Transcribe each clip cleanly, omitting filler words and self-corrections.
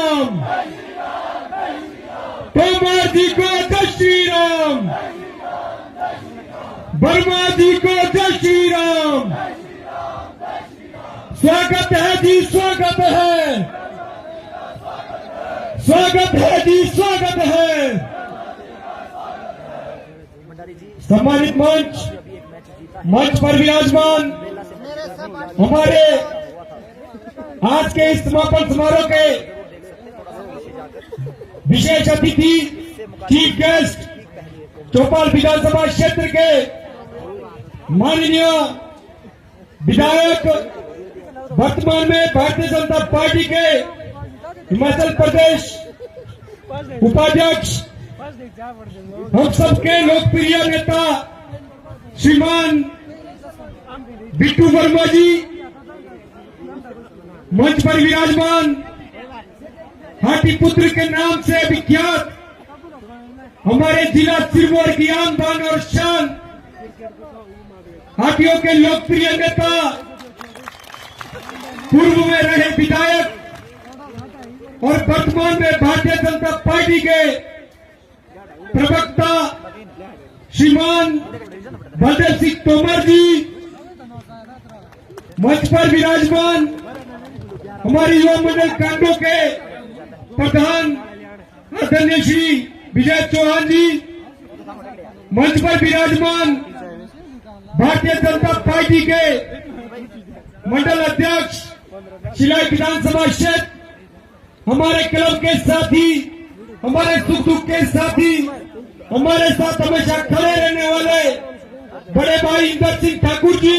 राम तोमर जी को जय श्री राम, वर्मा जी को जय श्री राम। स्वागत है जी, स्वागत है, स्वागत है जी, स्वागत है। सम्मानित मंच पर विराजमान हमारे आज के इस समापन समारोह के विशेष अतिथि चीफ गेस्ट चौपाल विधानसभा क्षेत्र के माननीय विधायक, वर्तमान में भारतीय जनता पार्टी के हिमाचल प्रदेश उपाध्यक्ष, हम सबके लोकप्रिय नेता श्रीमान बिट्टू वर्मा जी, मंच पर विराजमान हाथी पुत्र के नाम से विख्यात हमारे जिला सिरमौर की आन बान और शान, हाथियों के लोकप्रिय नेता, पूर्व में रहे विधायक और वर्तमान में भारतीय जनता पार्टी के प्रवक्ता श्रीमान बलदेव सिंह तोमर जी, मंच पर विराजमान हमारी युवा मंडल कांडो के प्रधान आदरणीय श्री विजय चौहान जी, मंच पर विराजमान भारतीय जनता पार्टी के मंडल अध्यक्ष शिलाई विधानसभा क्षेत्र, हमारे क्लब के साथी, हमारे सुख दुख के साथी, हमारे साथ हमेशा खड़े रहने वाले बड़े भाई इंदर सिंह ठाकुर जी,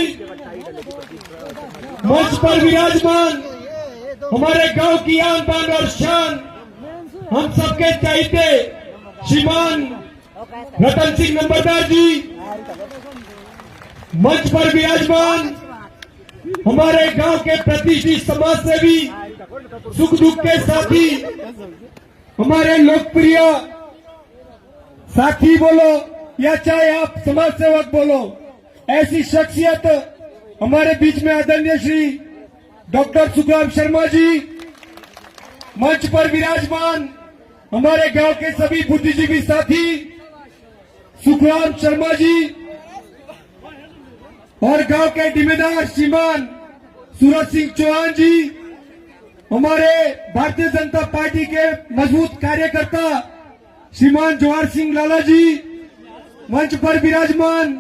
मंच पर विराजमान हमारे गांव की आन बान और शान, हम सबके चाहते श्रीमान रतन सिंह नंबरदार जी, मंच पर विराजमान हमारे गांव के प्रतिष्ठित समाज सेवी, सुख दुख के साथी, हमारे लोकप्रिय साथी बोलो या चाहे आप समाज सेवक बोलो, ऐसी शख्सियत हमारे बीच में आदरणीय श्री डॉक्टर सुखराम शर्मा जी, मंच पर विराजमान हमारे गांव के सभी बुद्धिजीवी साथी सुखराम शर्मा जी और गांव के जिम्मेदार श्रीमान सूरज सिंह चौहान जी, हमारे भारतीय जनता पार्टी के मजबूत कार्यकर्ता श्रीमान जवाहर सिंह लाला जी, मंच पर विराजमान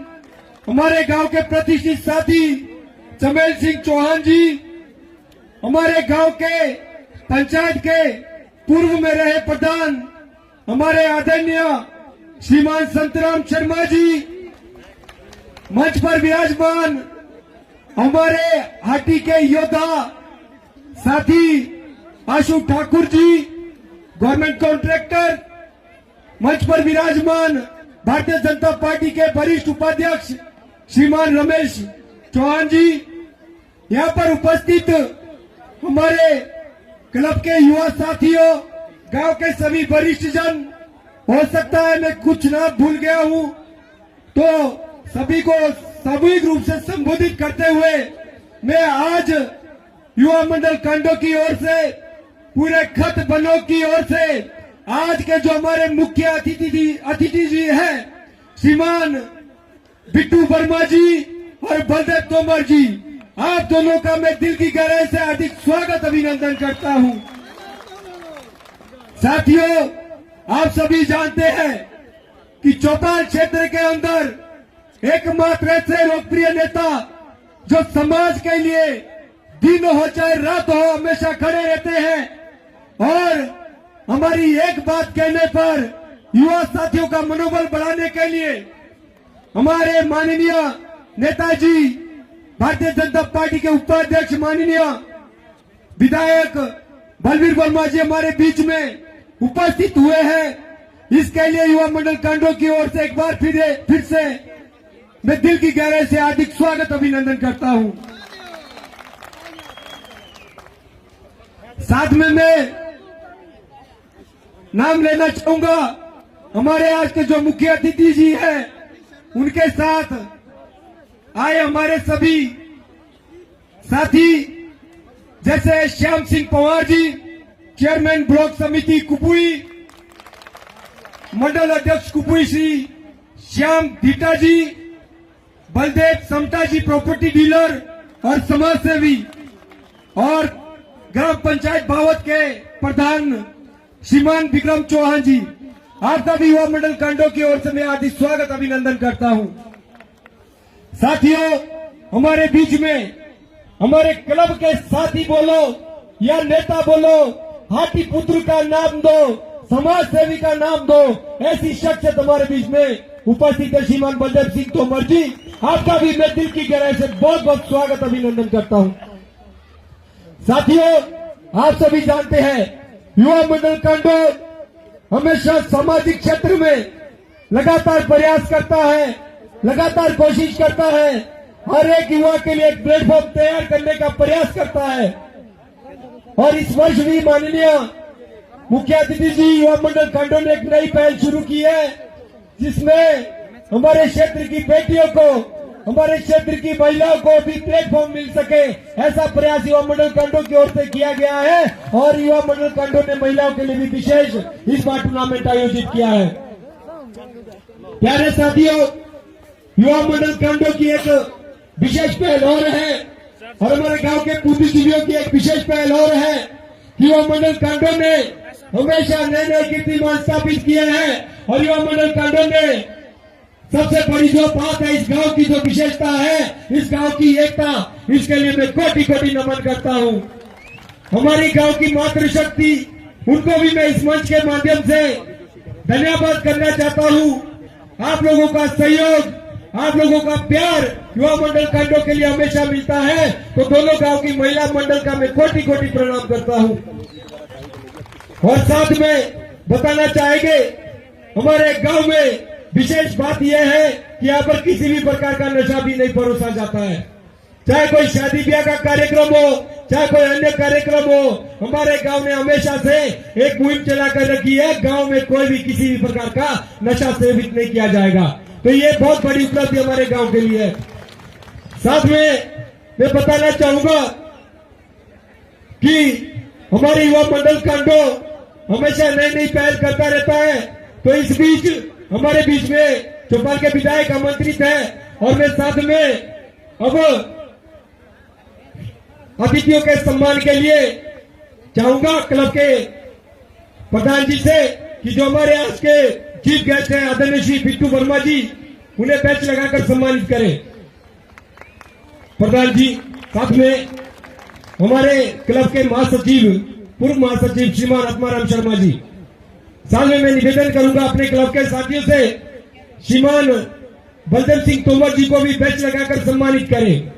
हमारे गांव के प्रतिष्ठित साथी चमेल सिंह चौहान जी, हमारे गांव के पंचायत के पूर्व में रहे प्रधान हमारे आदरणीय श्रीमान संतराम शर्मा जी, मंच पर विराजमान हमारे हाटी के योद्धा साथी आशु ठाकुर जी, गवर्नमेंट कॉन्ट्रैक्टर, मंच पर विराजमान भारतीय जनता पार्टी के वरिष्ठ उपाध्यक्ष श्रीमान रमेश चौहान जी, यहाँ पर उपस्थित हमारे क्लब के युवा साथियों, गांव के सभी वरिष्ठ जन, हो सकता है मैं कुछ ना भूल गया हूं, तो सभी को सामूहिक रूप से संबोधित करते हुए मैं आज युवा मंडल कांडो की ओर से, पूरे खत बनों की ओर से, आज के जो हमारे मुख्य अतिथि जी हैं श्रीमान बिट्टू वर्मा जी और बलदेव तोमर जी, आप दोनों का मैं दिल की गहराई से हार्दिक स्वागत अभिनंदन करता हूं। साथियों, आप सभी जानते हैं कि चौपाल क्षेत्र के अंदर एकमात्र ऐसे लोकप्रिय नेता जो समाज के लिए दिन हो चाहे रात हो हमेशा खड़े रहते हैं और हमारी एक बात कहने पर युवा साथियों का मनोबल बढ़ाने के लिए हमारे माननीय नेताजी, भारतीय जनता पार्टी के उपाध्यक्ष माननीय विधायक बलवीर वर्मा जी हमारे बीच में उपस्थित हुए हैं। इसके लिए युवा मंडल कांडो की ओर से एक बार फिर से मैं दिल की गहराई से हार्दिक स्वागत अभिनंदन करता हूं। साथ में मैं नाम लेना चाहूंगा हमारे आज के जो मुख्य अतिथि जी हैं, उनके साथ आए हमारे सभी साथी जैसे श्याम सिंह पवार जी, चेयरमैन ब्लॉक समिति कुपुई, मंडल अध्यक्ष कुपुई श्री श्याम धीटा जी, बलदेव समता जी प्रॉपर्टी डीलर और समाज सेवी, और ग्राम पंचायत बावत के प्रधान श्रीमान विक्रम चौहान जी, आप सभी युवा मंडल कांडो की ओर से मैं हार्दिक स्वागत अभिनंदन करता हूं। साथियों, हमारे बीच में हमारे क्लब के साथी बोलो या नेता बोलो, हाथी पुत्र का नाम दो, समाज सेवी का नाम दो, ऐसी शख्सियत हमारे बीच में उपस्थित है श्रीमान बलदेव सिंह तोमर जी। आपका भी मैं दिल की गहराई से बहुत बहुत स्वागत अभिनंदन करता हूं। साथियों, आप सभी जानते हैं युवा मंडल कांडो हमेशा सामाजिक क्षेत्र में लगातार प्रयास करता है, लगातार कोशिश करता है, हर एक युवा के लिए एक प्लेटफॉर्म तैयार करने का प्रयास करता है। और इस वर्ष भी माननीय मुख्य अतिथि जी युवा मंडल कांडो ने एक नई पहल शुरू की है, जिसमें हमारे क्षेत्र की बेटियों को, हमारे क्षेत्र की महिलाओं को भी प्लेटफॉर्म मिल सके, ऐसा प्रयास युवा मंडल कांडो की ओर से किया गया है। और युवा मंडल कांडो ने महिलाओं के लिए भी विशेष इस बार टूर्नामेंट आयोजित किया है। प्यारे साथियों, युवा मंडल कांडो की एक विशेष पहल और है, और हमारे गांव के बुद्धिजीवियों की एक विशेष पहल और है। युवा मंडल कांडो ने हमेशा नए नए कीर्तिमान स्थापित किए हैं, और युवा मंडल कांडो ने सबसे बड़ी जो बात है, इस गांव की जो विशेषता है, इस गांव की एकता, इसके लिए मैं कोटि कोटि नमन करता हूं। हमारी गांव की मातृशक्ति, उनको भी मैं इस मंच के माध्यम से धन्यवाद करना चाहता हूं। आप लोगों का सहयोग, आप लोगों का प्यार युवा मंडल कांडो के लिए हमेशा मिलता है, तो दोनों गांव की महिला मंडल का मैं कोटि कोटि प्रणाम करता हूं। और साथ में बताना चाहेंगे, हमारे गांव में विशेष बात यह है कि यहाँ पर किसी भी प्रकार का नशा भी नहीं परोसा जाता है। चाहे कोई शादी ब्याह का कार्यक्रम हो, चाहे कोई अन्य कार्यक्रम हो, हमारे गांव ने हमेशा से एक मुहिम चला कर रखी है, गांव में कोई भी किसी भी प्रकार का नशा सेवित नहीं किया जाएगा। तो ये बहुत बड़ी उपलब्धि हमारे गांव के लिए है। साथ में मैं बताना चाहूंगा कि हमारे युवा मंडल कांडो हमेशा नई नई पहल करता रहता है। तो इस बीच हमारे बीच में चौपाल के विधायक आमंत्रित है, और मैं साथ में अब अतिथियों के सम्मान के लिए चाहूंगा क्लब के प्रधान जी से कि जो हमारे आज के चीफ गेस्ट हैं आदरणीय श्री बिट्टू वर्मा जी, उन्हें बैच लगाकर सम्मानित करें। प्रधान जी, साथ में हमारे क्लब के महासचिव, पूर्व महासचिव श्रीमान आत्माराम शर्मा जी, साथ में मैं निवेदन करूंगा अपने क्लब के साथियों से श्रीमान बलदेव सिंह तोमर जी को भी बैच लगाकर सम्मानित करें।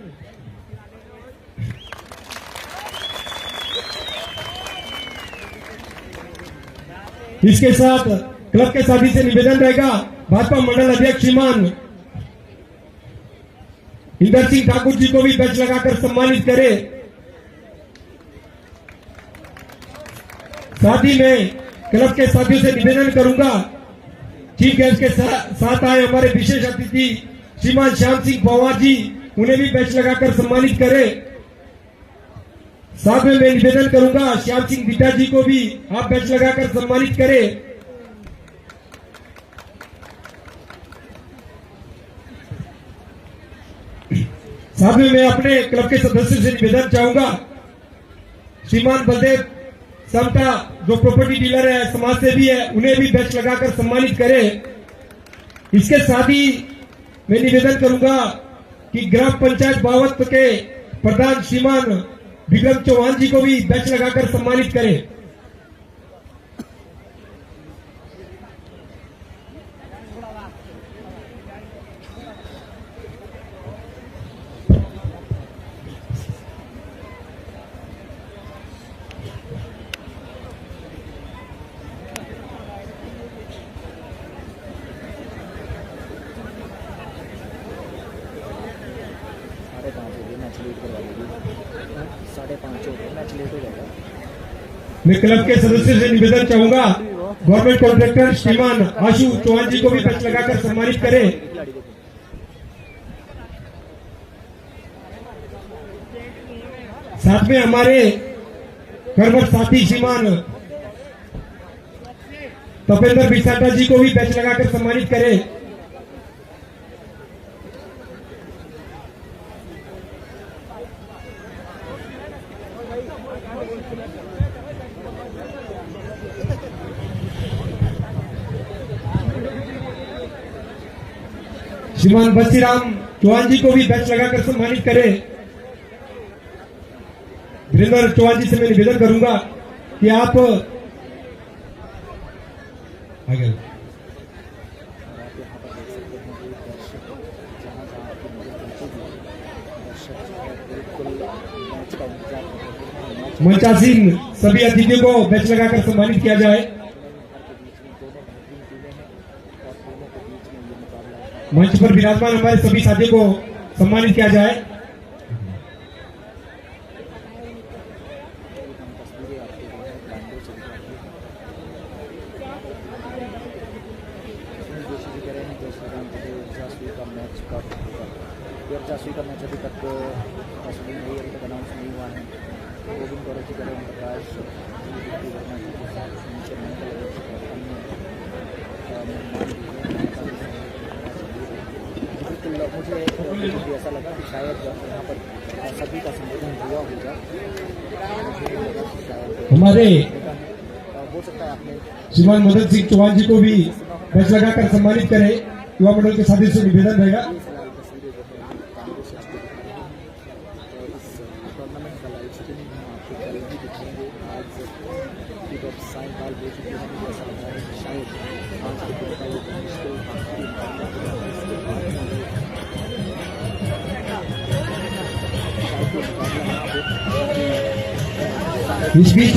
इसके साथ क्लब के साथी से निवेदन रहेगा भाजपा मंडल अध्यक्ष श्रीमान इंदर सिंह ठाकुर जी को भी बैच लगाकर सम्मानित करें। साथ ही में क्लब के साथियों से निवेदन करूंगा, चीफ गेस्ट के साथ आए हमारे विशेष अतिथि श्रीमान श्याम सिंह पवार जी, उन्हें भी बैच लगाकर सम्मानित करें। साथ में मैं निवेदन करूंगा श्याम सिंह धीटा जी को भी आप बैच लगाकर सम्मानित करें। साथ में मैं अपने क्लब के सदस्यों से निवेदन चाहूंगा, श्रीमान बलदेव समता जो प्रॉपर्टी डीलर है, समाज सेवी है, उन्हें भी बैच लगाकर सम्मानित करें। इसके साथ ही मैं निवेदन करूंगा कि ग्राम पंचायत बावत के प्रधान श्रीमान विक्रम चौहान जी को भी बैच लगाकर सम्मानित करें। मैं क्लब के सदस्यों से निवेदन चाहूंगा, गवर्नमेंट कॉन्ट्रैक्टर श्रीमान आशु चौहान जी को भी बैच लगाकर सम्मानित करें। साथ में हमारे खरबट साथी श्रीमान तपेंद्र बिसाटा जी को भी बैच लगाकर सम्मानित करें। श्रीमान बसीराम चौहान जी को भी बैच लगाकर सम्मानित करें। वीरेंद्र चौहान जी से मैं निवेदन करूंगा कि आप आगे मंचासीन सभी अतिथियों को बैच लगाकर सम्मानित किया जाए। मंच पर विराजमान हमारे सभी साथियों को सम्मानित किया जाए। जासुई का मैच अभी तक तस्वीर नहीं अभी तक अनाउंस नहीं हुआ है। गोविंद गौरव जी करें प्रकाश मुझे ऐसा लगा कि शायद यहाँ पर सभी का संबोधन हुआ होगा। हमारे हो सकता है आपने श्रीमान मदन सिंह चौहान जी को भी बैच लगाकर सम्मानित करें। युवा मंडल के साथियों से निवेदन रहेगा। सायकाल हो चुकी है। मुझे ऐसा लग रहा है कि शायद आज के इस बीच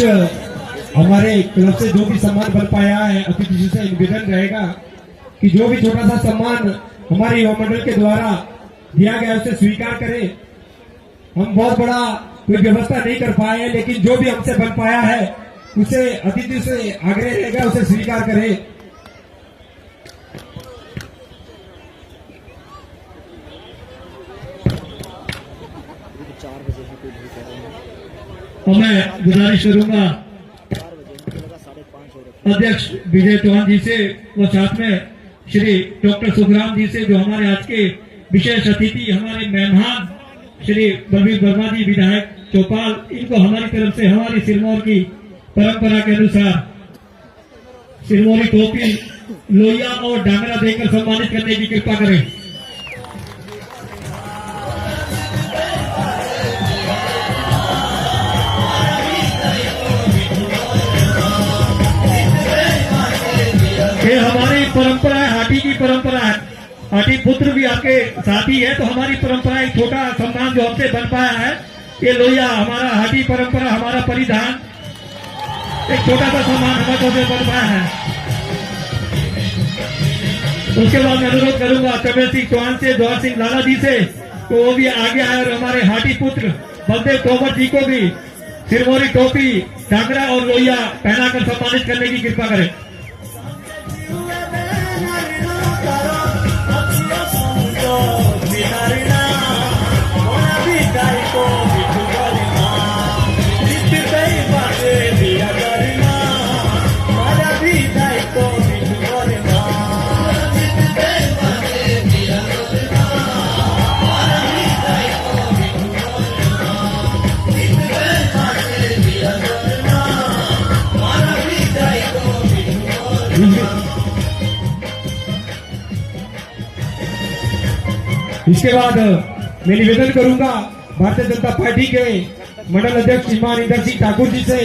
हमारे क्लब से जो भी सम्मान बन पाया है अतिथि जी से निवेदन रहेगा कि जो भी छोटा सा सम्मान हमारे युवा मंडल के द्वारा दिया गया उसे स्वीकार करें। हम बहुत बड़ा कोई व्यवस्था नहीं कर पाए, लेकिन जो भी हमसे बन पाया है उसे अतिथि से आग्रह रहेगा उसे स्वीकार करें। और मैं गुजारिश करूंगा अध्यक्ष विजय चौहान जी से और साथ में श्री डॉक्टर सुखराम जी से, जो हमारे आज के विशेष अतिथि हमारे मेहमान श्री बलवीर वर्मा जी विधायक चौपाल, इनको हमारी तरफ से हमारी सिरमौर की परंपरा के अनुसार सिरमौरी टोपी, लोहिया और डांगरा देकर सम्मानित करने की कृपा करें। ये हमारी परंपरा है, हाटी की परंपरा है। हाटी पुत्र भी आपके साथी है, तो हमारी परंपरा एक छोटा सम्मान जो हमसे बन पाया है, ये लोहिया हमारा हाटी परंपरा, हमारा परिधान एक छोटा सा सम्मान हमारे बन पाया है। उसके बाद मैं अनुरोध करूंगा कबीर सिंह चौहान से, जवाहर सिंह लाला जी से, तो वो भी आगे आए और हमारे हाटी पुत्र बलदेव तोमर जी को भी सिरमौरी टोपी, डांगरा और लोहिया पहनाकर सम्मानित करने की कृपा करें। इसके बाद मैं निवेदन करूंगा भारतीय जनता पार्टी के मंडल अध्यक्ष श्रीमान इंदर सिंह ठाकुर जी से,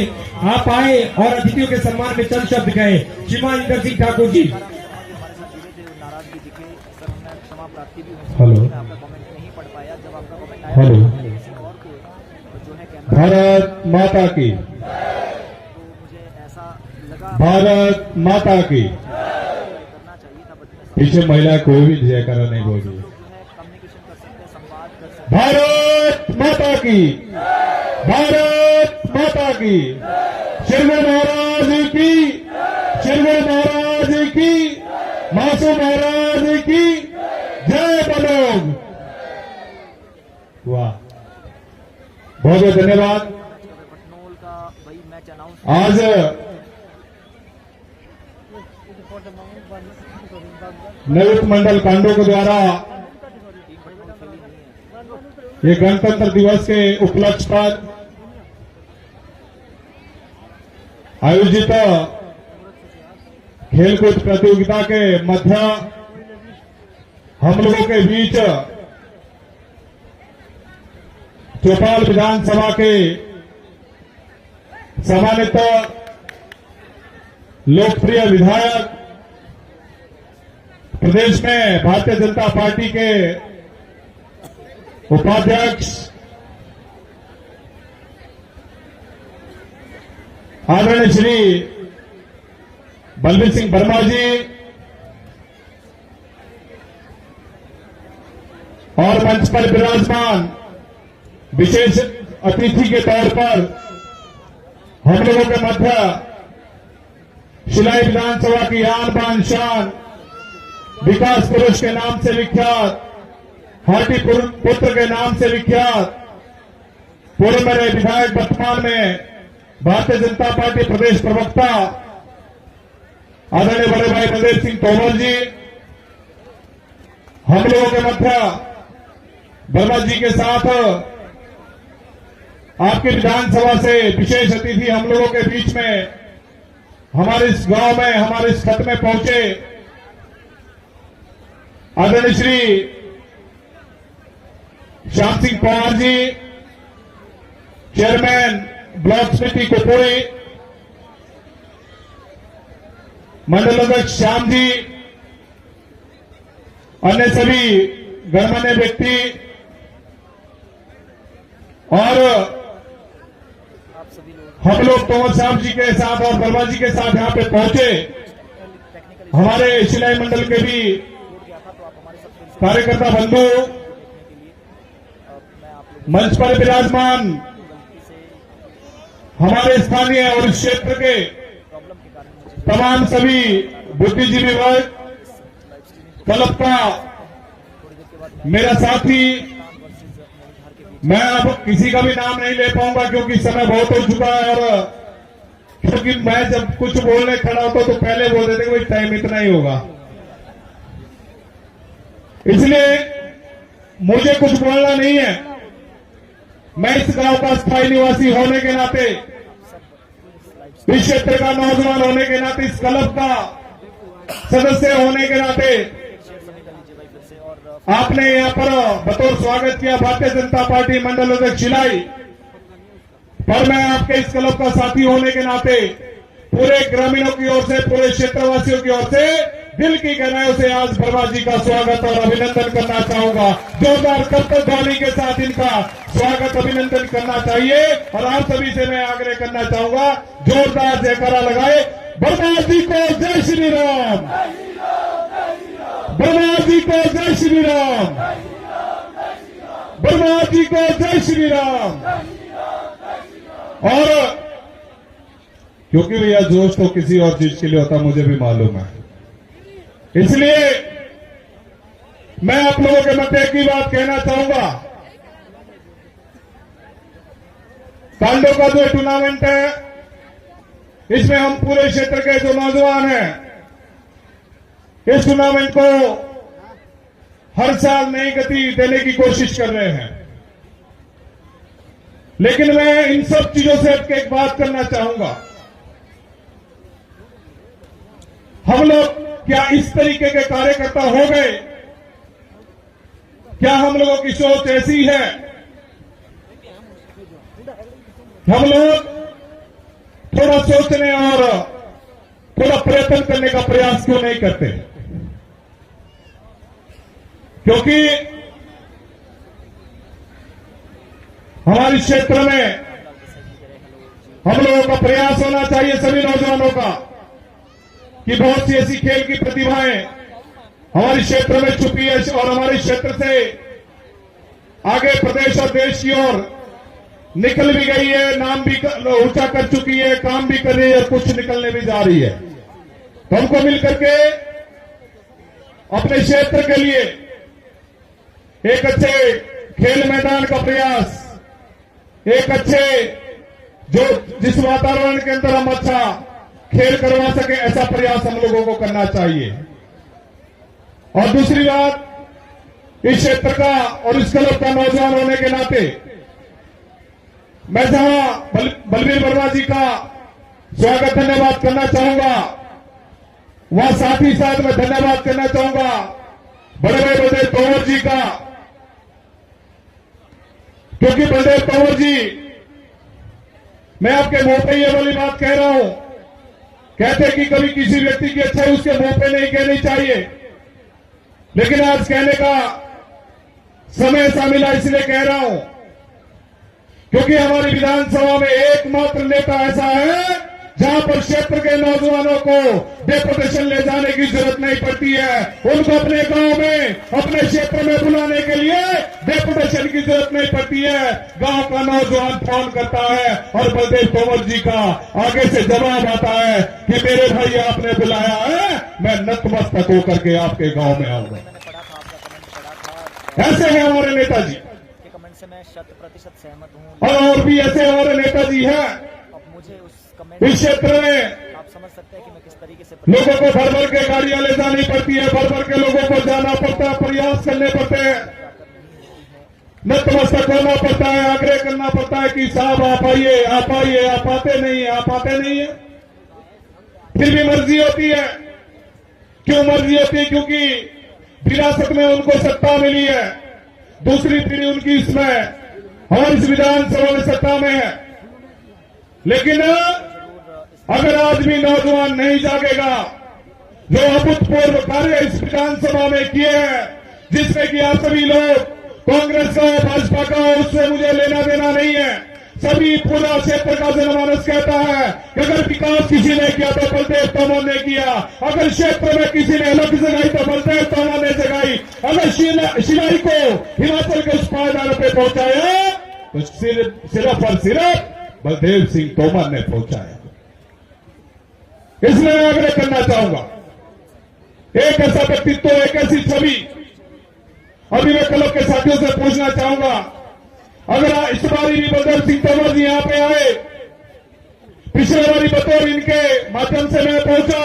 आप आए और अतिथियों के सम्मान में चंद शब्द कहे। श्रीमान इंदर सिंह ठाकुर जी। हेलो हेलो, भारत माता की, भारत माता की। पीछे महिला कोई भी जयकारा नहीं बोल रही। भारत माता की, भारत माता की, शिरमौर महाराज की, शिरमौर महाराज की, मासू महाराज की जय बोलो। वाह, बहुत बहुत धन्यवाद। मैच अनाउंस आज निवृत्त मंडल कांडो के द्वारा ये गणतंत्र दिवस के उपलक्ष्य पर आयोजित खेलकूद प्रतियोगिता के मध्य हम लोगों के बीच चौपाल विधानसभा के सम्मानित लोकप्रिय विधायक, प्रदेश में भारतीय जनता पार्टी के उपाध्यक्ष आदरणीय श्री बलबीर सिंह वर्मा जी और मंच पर विराजमान विशेष अतिथि के तौर पर हम लोगों के मध्य शिलाई विधानसभा की आन बान शान, विकास पुरुष के नाम से विख्यात, हाटी पुत्र के नाम से विख्यात, पूर्व में विधायक, वर्तमान में भारतीय जनता पार्टी प्रदेश प्रवक्ता आदरणीय बड़े भाई बलदेव सिंह तोमर जी, हम लोगों के मध्य वर्मा जी के साथ आपकी विधानसभा से विशेष अतिथि हम लोगों के बीच में हमारे इस गांव में, हमारे इस खत में पहुंचे आदरणीय श्री श्याम सिंह पवार जी, चेयरमैन ब्लॉक समिति कुपड़ी, मंडल अध्यक्ष श्याम जी, अन्य सभी गणमान्य व्यक्ति और आप सभी लोग हम लोग तोमर साहब जी के साथ और वर्मा जी के साथ यहां पे पहुंचे। टेक्निकल हमारे शिलाई मंडल के भी छूट गया था, तो आप हमारे साथ फिर से कार्यकर्ता बंधु देखने के लिए मैं आप लोगों मंच पर विराजमान गलती से हमारे स्थानीय और इस क्षेत्र के प्रॉब्लम के कारण मुझे तमाम सभी बुद्धिजीवी वर्ग, लाइव स्ट्रीमिंग क्लब का थोड़ी देर के बाद मेरा साथी, वर्सेस मणिहार के बीच मैं अब किसी का भी नाम नहीं ले पाऊंगा क्योंकि समय बहुत हो चुका है और क्योंकि मैं जब कुछ बोलने खड़ा होता तो पहले बोल देते कि भाई टाइम इतना ही होगा, इसलिए मुझे कुछ बोलना नहीं है। मैं इस गांव का स्थायी निवासी होने के नाते, इस क्षेत्र का नौजवान होने के नाते, इस क्लब का सदस्य होने के नाते शेयर समय कर लीजिए भाई फिर से। और आपने यहां पर बतौर स्वागत किया भारतीय जनता पार्टी मंडल अध्यक्ष शिलाई, पर मैं आपके इस क्लब का साथी होने के नाते पूरे ग्रामीणों की ओर से, पूरे क्षेत्रवासियों की ओर से दिल की गहराइयों से आज वर्मा जी का स्वागत और अभिनंदन करना चाहूंगा। जोरदार करतब ध्वनि के साथ इनका स्वागत अभिनंदन करना चाहिए और आप सभी से मैं आग्रह करना चाहूंगा, जोरदार जयकारा लगाए वर्मा जी को जय श्री राम, वर्मा जी को जय श्री राम, वर्मा जी को जय श्री राम। और क्योंकि भैया जोश तो किसी और चीज के लिए होता मुझे भी मालूम है, इसलिए मैं आप लोगों के मध्य एक ही बात कहना चाहूंगा, कांडो का जो टूर्नामेंट है इसमें हम पूरे क्षेत्र के जो नौजवान हैं इस टूर्नामेंट को हर साल नई गति देने की कोशिश कर रहे हैं, लेकिन मैं इन सब चीजों से हटके एक बात करना चाहूंगा। हम लोग क्या इस तरीके के कार्यकर्ता हो गए? क्या हम लोगों की सोच ऐसी है? हम लोग थोड़ा सोचने और थोड़ा प्रयत्न करने का प्रयास क्यों नहीं करते? क्योंकि हमारे क्षेत्र में हम लोगों का प्रयास होना चाहिए, सभी नौजवानों का, कि बहुत सी ऐसी खेल की प्रतिभाएं हमारे क्षेत्र में छुपी है और हमारे क्षेत्र से आगे प्रदेश और देश की ओर निकल भी गई है, नाम भी ऊंचा कर चुकी है, काम भी कर रही है और कुछ निकलने भी जा रही है। तो हमको मिलकर के अपने क्षेत्र के लिए एक अच्छे खेल मैदान का प्रयास, एक अच्छे जो जिस वातावरण के अंदर हम अच्छा खेल करवा सके, ऐसा प्रयास हम लोगों को करना चाहिए। और दूसरी बात, इस क्षेत्र का और इस क्लब का नौजवान होने के नाते मैं जहां बलवीर वर्मा जी का स्वागत धन्यवाद करना चाहूंगा, वहां साथ ही साथ मैं धन्यवाद करना चाहूंगा बड़े बलदेव तंवर जी का, क्योंकि बलदेव तंवर जी, मैं आपके मुंह पे ये वाली बात कह रहा हूं, कहते कि कभी किसी व्यक्ति की अच्छाई उसके मुंह पे नहीं कहनी चाहिए, लेकिन आज कहने का समय ऐसा मिला इसलिए कह रहा हूं, क्योंकि हमारी विधानसभा में एकमात्र नेता ऐसा है जहां पर क्षेत्र के नौजवानों को डेपुटेशन ले जाने की जरूरत नहीं पड़ती है। उनको अपने गांव में, अपने क्षेत्र में बुलाने के लिए डेपुटेशन की जरूरत नहीं पड़ती है। गांव का नौजवान फोन करता है और बलदेव तंवर जी का आगे से जवाब आता है कि मेरे भाई आपने बुलाया है, मैं नतमस्तक होकर के आपके गांव में आऊंगा। मैंने पढ़ा था, आपका कमेंट पढ़ा था, ऐसे हैं हमारे नेताजी, के कमेंट से मैं 100% सहमत हूँ। और भी ऐसे हमारे नेताजी हैं अब मुझे उस इस कमेंट क्षेत्र में। आप समझ सकते हैं कि मैं किस तरीके से लोगों को भर भर के गाड़ियां ले जानी पड़ती है, भर भर के लोगों को जाना पड़ता है, प्रयास करने पड़ते हैं, नतमस्तक होना पड़ता है, आग्रह करना पड़ता है कि साहब आप आइए, आप आइए, आप आते नहीं है, आप आते नहीं है। फिर भी मर्जी होती है। क्यों मर्जी होती है? क्योंकि विरासत में उनको सत्ता मिली है, दूसरी पीढ़ी उनकी इसमें और इस विधानसभा में सत्ता में है। लेकिन अगर आज भी नौजवान नहीं जागेगा, जो अभूतपूर्व कार्य इस विधानसभा में किए हैं, जिसमें कि आप सभी लोग कांग्रेस का, भाजपा का, उससे मुझे लेना देना नहीं है, सभी पूरा क्षेत्र का जनमानस कहता है कि अगर विकास किसी ने किया तो बलदेव तंवर ने किया, अगर क्षेत्र में किसी ने अलग जगाई तो बलदेव तंवर ने जगाई, अगर शिलाई को हिमाचल के उस पायदान पे पहुंचाया तो सिर्फ और सिर्फ बलदेव सिंह तोमर ने पहुंचाया। इसलिए मैं आग्रह करना चाहूंगा, एक ऐसा व्यक्तित्व, एक ऐसी छवि, अभी मैं क्लब के साथियों से पूछना चाहूंगा, अगर इस बारी भी बलदेव सिंह तोमर जी यहां पे आए, पिछले बारी बतौर इनके माध्यम से मैं पहुंचा,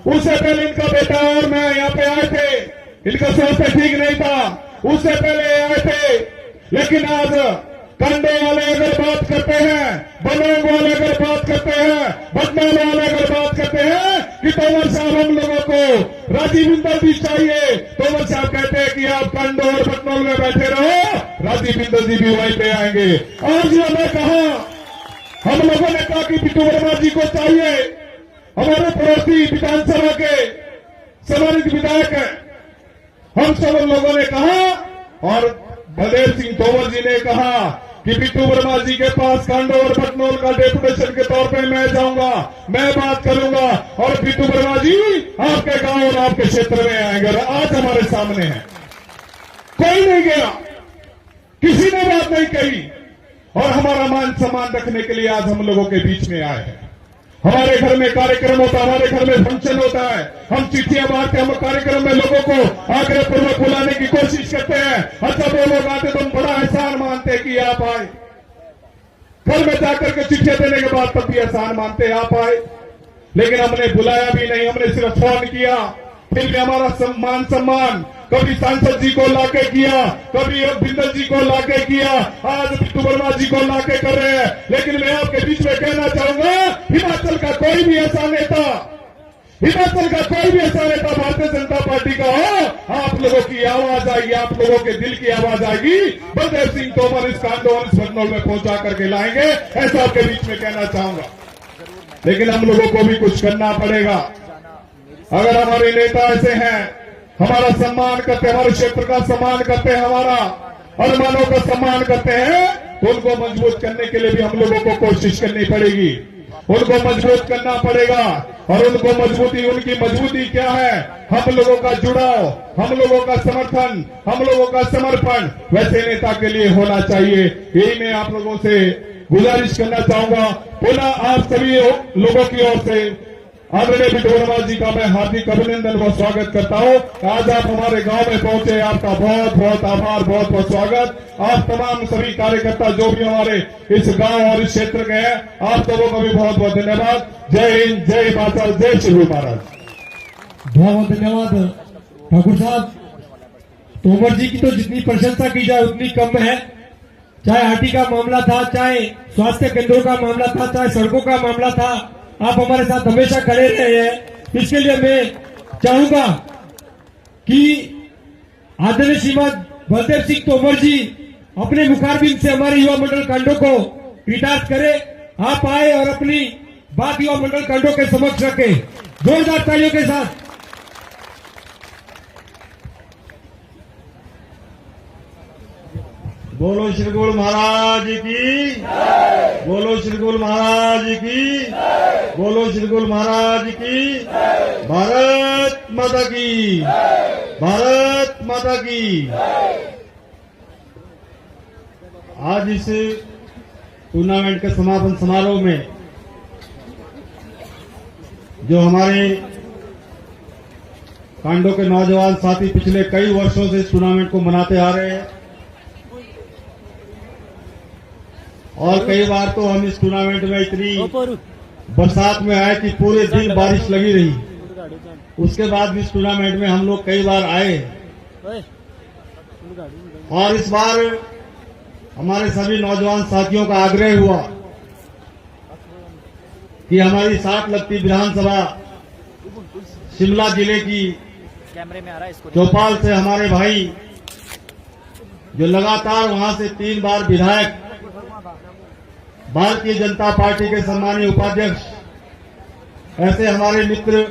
उससे पहले इनका बेटा और मैं यहां पे आए थे, इनका स्वास्थ्य ठीक नहीं था, उससे पहले आए थे। लेकिन आज कंडे वाले अगर बात करते हैं, बनोंग वाले अगर बात करते हैं, बदनाम वाले अगर बात करते हैं कि तंवर साहब हम लोगों को राजीव बिंदल जी चाहिए, तंवर साहब कहते हैं कि आप कंडो और बदनौल में बैठे रहो, राजीव बिंदल जी भी वहीं पे आएंगे। आज मैंने कहा, हम लोगों ने कहा कि बिट्टू वर्मा जी को चाहिए, हमारे पड़ोसी विधानसभा के सम्मानित विधायक हैं, हम सब लोगों ने कहा और बलदेव सिंह तोमर जी ने कहा कि बिट्टू वर्मा जी के पास कांडो और बटनोल का डेपुटेशन के तौर पे मैं जाऊंगा, मैं बात करूंगा और बिट्टू वर्मा जी आपके गांव और आपके क्षेत्र में आएंगे। और आज हमारे सामने है, कोई नहीं गया, किसी ने बात नहीं कही और हमारा मान सम्मान रखने के लिए आज हम लोगों के बीच में आए हैं। हमारे घर में कार्यक्रम होता है, हमारे घर में फंक्शन होता है, हम चिट्ठियां बांटते, हम कार्यक्रम में लोगों को आग्रह पूर्वक बुलाने की कोशिश करते हैं। अच्छा, वो लोग आते तो हम बड़ा एहसान मानते कि आप आए, घर में जाकर के चिट्ठियां देने के बाद तब भी एहसान मानते आप आए, लेकिन हमने बुलाया भी नहीं, हमने सिर्फ फोन किया। फिर भी हमारा सम्मान कभी सांसद जी को लाके किया, कभी बिंदल जी को लाके किया, आज बिट्टू वर्मा जी को लाके कर रहे हैं। लेकिन मैं आपके बीच में कहना चाहूंगा, हिमाचल का कोई भी ऐसा नेता, हिमाचल का कोई भी ऐसा नेता भारतीय जनता पार्टी का हो, आप लोगों की आवाज आएगी, आप लोगों के दिल की आवाज आएगी, बलदेव सिंह तोमर इस कांडो और इस बटनौल में पहुंचा करके लाएंगे, ऐसा आपके बीच में कहना चाहूंगा। लेकिन हम लोगों को भी कुछ करना पड़ेगा। अगर हमारे नेता ऐसे हैं, हमारा सम्मान करते हैं, हमारे क्षेत्र का सम्मान करते हैं, हमारा अरमानों का सम्मान करते हैं, तो उनको मजबूत करने के लिए भी हम लोगों को कोशिश करनी पड़ेगी, उनको मजबूत करना पड़ेगा। और उनको मजबूती, उनकी मजबूती क्या है? हम लोगों का जुड़ाव, हम लोगों का समर्थन, हम लोगों का समर्पण वैसे नेता के लिए होना चाहिए। यही मैं आप लोगों से गुजारिश करना चाहूंगा। पुनः आप सभी लोगों की ओर से आदरणीय बिट्टू वर्मा जी का मैं हार्दिक अभिनंदन व स्वागत करता हूं। आज आप हमारे गांव में पहुंचे, आपका बहुत बहुत आभार, बहुत बहुत स्वागत। आप तमाम सभी कार्यकर्ता जो भी हमारे इस गांव और इस क्षेत्र के हैं, आप सबों का भी बहुत बहुत धन्यवाद। जय हिंद, जय माता, जय श्री गुरु महाराज। बहुत बहुत धन्यवाद ठाकुर साहब। तोमर जी की तो जितनी प्रशंसा की जाए उतनी कम है। चाहे आरटी का मामला था, चाहे स्वास्थ्य केंद्रों का मामला था, चाहे सड़कों का मामला था, आप हमारे साथ हमेशा खड़े रहे हैं। इसके लिए मैं चाहूंगा कि आदरणीय श्रीमान बलदेव सिंह तोमर जी अपने मुखारबिन से हमारे युवा मंडल कांडो को कृतार्थ करें। आप आए और अपनी बात युवा मंडल कांडो के समक्ष रखें, जोरदार तालियों के साथ। बोलो श्री गुरु महाराज की, बोलो श्री गुरु महाराज की, बोलो श्री गुरु महाराज की। भारत माता की, भारत माता की। आज इस टूर्नामेंट के समापन समारोह में जो हमारे कांडो के नौजवान साथी पिछले कई वर्षों से इस टूर्नामेंट को मनाते आ रहे हैं, और कई बार तो हम इस टूर्नामेंट में इतनी बरसात में आए कि पूरे दिन बारिश लगी रही। उसके बाद भी इस टूर्नामेंट में हम लोग कई बार आए, और इस बार हमारे सभी नौजवान साथियों का आग्रह हुआ कि हमारी 60 लगती विधानसभा शिमला जिले की कैमरे में आ रहा है इसको चौपाल से हमारे भाई जो लगातार वहां से 3 बार विधायक, भारतीय जनता पार्टी के सम्मानीय उपाध्यक्ष, ऐसे हमारे मित्र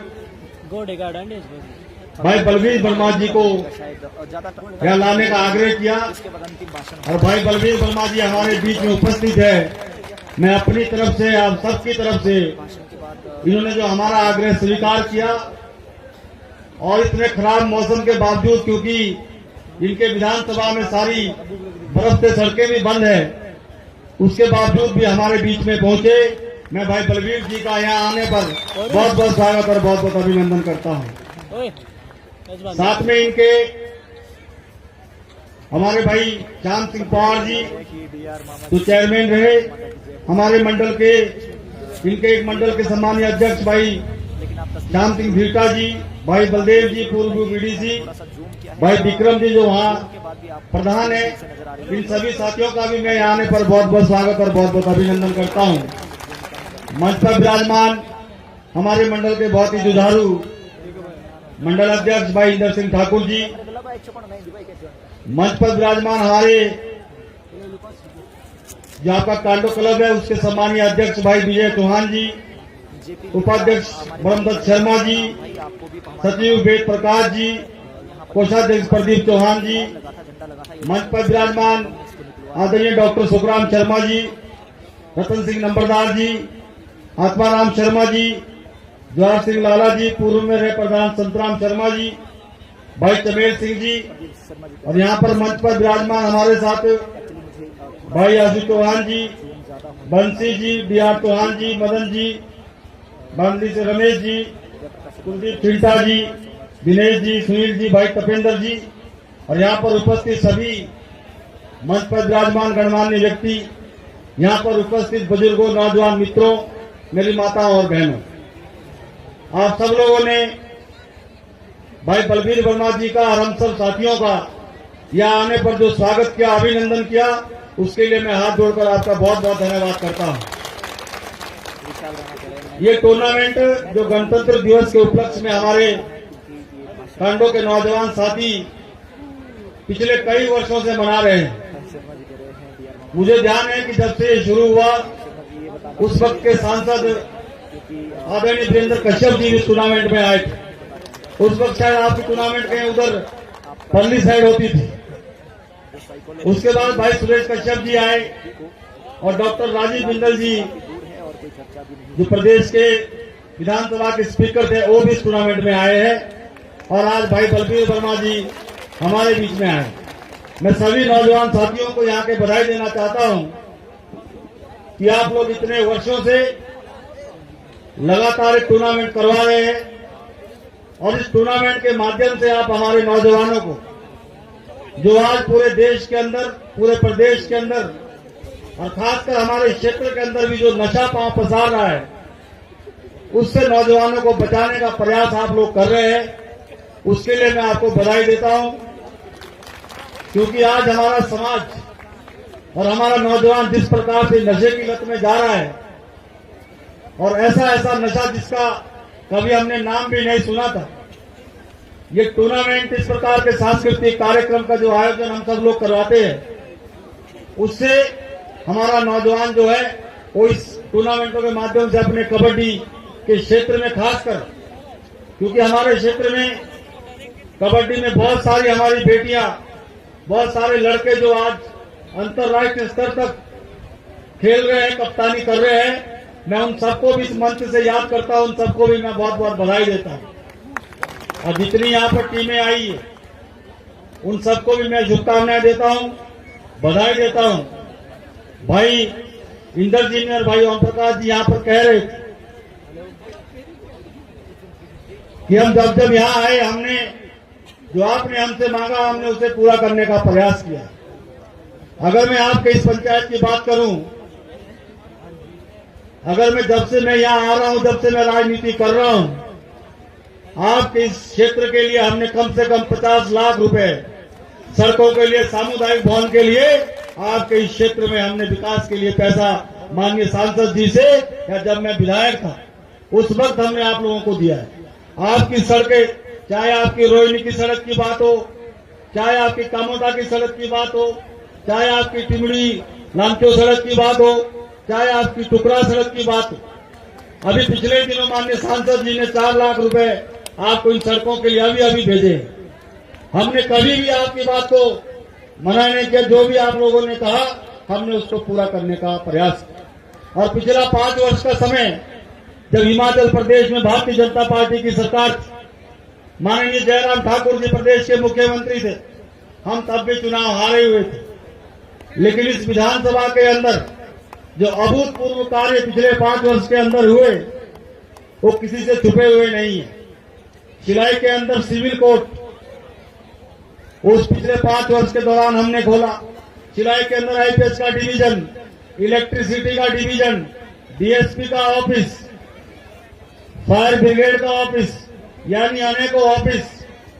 भाई बलवीर वर्मा जी को यह लाने का आग्रह किया, और भाई बलवीर वर्मा जी हमारे बीच में उपस्थित है। मैं अपनी तरफ से, आप सबकी तरफ से, इन्होंने जो हमारा आग्रह स्वीकार किया, और इतने खराब मौसम के बावजूद, क्योंकि इनके विधानसभा में सारी बर्फ से सड़कें भी बंद है, उसके बावजूद भी हमारे बीच में पहुंचे। मैं भाई बलवीर जी का यहाँ आने पर बहुत बहुत स्वागत और बहुत बहुत अभिनंदन करता हूँ। साथ में इनके हमारे भाई श्याम सिंह पवार जी जो चेयरमैन रहे हमारे मंडल के, इनके एक मंडल के सम्मानीय अध्यक्ष भाई श्याम सिंह भीरका जी, भाई बलदेव जी पूर्व बीडीसी, भाई विक्रम जी जो वहाँ प्रधान है, इन सभी साथियों का भी मैं यहाँ आने पर बहुत बहुत स्वागत और बहुत बहुत अभिनंदन करता हूँ। मंच पर विराजमान हमारे मंडल के बहुत ही जुझारू मंडल अध्यक्ष भाई इंदर सिंह ठाकुर जी, मंच पर विराजमान हमारे जो आपका कांडो क्लब है उसके सम्मानीय अध्यक्ष भाई विजय चौहान जी, उपाध्यक्ष ब्रह्मदत्त शर्मा जी, सचिव वेद प्रकाश जी, कोषाध्यक्ष प्रदीप चौहान जी, मंच पर विराजमान आदरणीय डॉक्टर सुखराम शर्मा जी, रतन सिंह नंबरदार जी, आत्माराम शर्मा जी, जवाहर सिंह लाला जी, पूर्व में रहे प्रधान संतराम शर्मा जी, भाई चमेल सिंह जी, और यहाँ पर मंच पर विराजमान हमारे साथ भाई आशु चौहान जी, बंसी जी, बी आर चौहान जी, मदन जी, बांदी से रमेश जी, कुलदीप चिंटा जी, दिनेश जी, सुनील जी, भाई तपेंद्र जी, और यहाँ पर उपस्थित सभी मंच पर विराजमान गणमान्य व्यक्ति, यहाँ पर उपस्थित बुजुर्गों, नौजवान मित्रों, मेरी माताओं और बहनों, आप सब लोगों ने भाई बलवीर वर्मा जी का और हम सब साथियों का यहाँ आने पर जो स्वागत किया, अभिनंदन किया, उसके लिए मैं हाथ जोड़कर आपका बहुत बहुत धन्यवाद करता हूँ। ये टूर्नामेंट जो गणतंत्र दिवस के उपलक्ष्य में हमारे कांडो के नौजवान साथी पिछले कई वर्षों से मना रहे हैं। मुझे ध्यान है कि जब से ये शुरू हुआ उस वक्त के सांसद आदरणीय वीरेंद्र कश्यप जी इस टूर्नामेंट में आए थे। उस वक्त शायद आपकी टूर्नामेंट कहीं उधर परली साइड होती थी। उसके बाद भाई सुरेश कश्यप जी आए और डॉक्टर राजीव बिंदल जी जो प्रदेश के विधानसभा के स्पीकर थे वो भी इस टूर्नामेंट में आए हैं, और आज भाई बलवीर वर्मा जी हमारे बीच में आए। मैं सभी नौजवान साथियों को यहाँ के बधाई देना चाहता हूँ कि आप लोग इतने वर्षों से लगातार एक टूर्नामेंट करवा रहे हैं और इस टूर्नामेंट के माध्यम से आप हमारे नौजवानों को, जो आज पूरे देश के अंदर, पूरे प्रदेश के अंदर और खासकर हमारे क्षेत्र के अंदर भी जो नशा पांव पसार रहा है, उससे नौजवानों को बचाने का प्रयास आप लोग कर रहे हैं। उसके लिए मैं आपको बधाई देता हूं, क्योंकि आज हमारा समाज और हमारा नौजवान जिस प्रकार से नशे की लत में जा रहा है, और ऐसा ऐसा नशा जिसका कभी हमने नाम भी नहीं सुना था, ये टूर्नामेंट, इस प्रकार के सांस्कृतिक कार्यक्रम का जो आयोजन हम सब लोग करवाते हैं, उससे हमारा नौजवान जो है वो इस टूर्नामेंटों के माध्यम से अपने कबड्डी के क्षेत्र में, खासकर क्योंकि हमारे क्षेत्र में कबड्डी में बहुत सारी हमारी बेटियां, बहुत सारे लड़के जो आज अंतर्राष्ट्रीय स्तर तक खेल रहे हैं, कप्तानी कर रहे हैं, मैं उन सबको भी इस मंच से याद करता हूं, उन सबको भी मैं बहुत बहुत बधाई देता हूं। और जितनी यहां पर टीमें आई है उन सबको भी मैं शुभकामनाएं देता हूं, बधाई देता हूं। भाई इंदर जी ने और भाई ओम प्रकाश जी यहां पर कह रहे थे कि हम जब यहां आए, हमने जो आपने हमसे मांगा, हमने उसे पूरा करने का प्रयास किया। अगर मैं आपके इस पंचायत की बात करूं, अगर मैं जब से मैं यहां आ रहा हूं, जब से मैं राजनीति कर रहा हूं, आपके इस क्षेत्र के लिए हमने कम से कम 50 लाख रुपए सड़कों के लिए, सामुदायिक भवन के लिए, आपके इस क्षेत्र में हमने विकास के लिए पैसा माननीय सांसद जी से, या जब मैं विधायक था उस वक्त हमने आप लोगों को दिया है। आपकी सड़कें, चाहे आपकी रोहिणी की सड़क की बात हो, चाहे आपकी कामोदा की सड़क की बात हो, चाहे आपकी टिमड़ी लामचो सड़क की बात हो, चाहे आपकी टुकड़ा सड़क की बात हो, अभी पिछले दिनों माननीय सांसद जी ने 4 लाख रुपए आपको इन सड़कों के लिए अभी भेजे। हमने कभी भी आपकी बात को मना नहीं किया, जो भी आप लोगों ने कहा हमने उसको पूरा करने का प्रयास किया। और पिछला 5 वर्ष का समय, जब हिमाचल प्रदेश में भारतीय जनता पार्टी की सरकार थी, माननीय जयराम ठाकुर जी प्रदेश के मुख्यमंत्री थे, हम तब भी चुनाव हारे हुए थे, लेकिन इस विधानसभा के अंदर जो अभूतपूर्व कार्य पिछले 5 वर्ष के अंदर हुए, वो किसी से छुपे हुए नहीं है। शिलाई के अंदर सिविल कोर्ट उस पिछले 5 वर्ष के दौरान हमने खोला। शिलाई के अंदर आईपीएस का डिवीजन, इलेक्ट्रिसिटी का डिवीजन, डीएसपी का ऑफिस, फायर ब्रिगेड का ऑफिस, यानी अनेकों ऑफिस।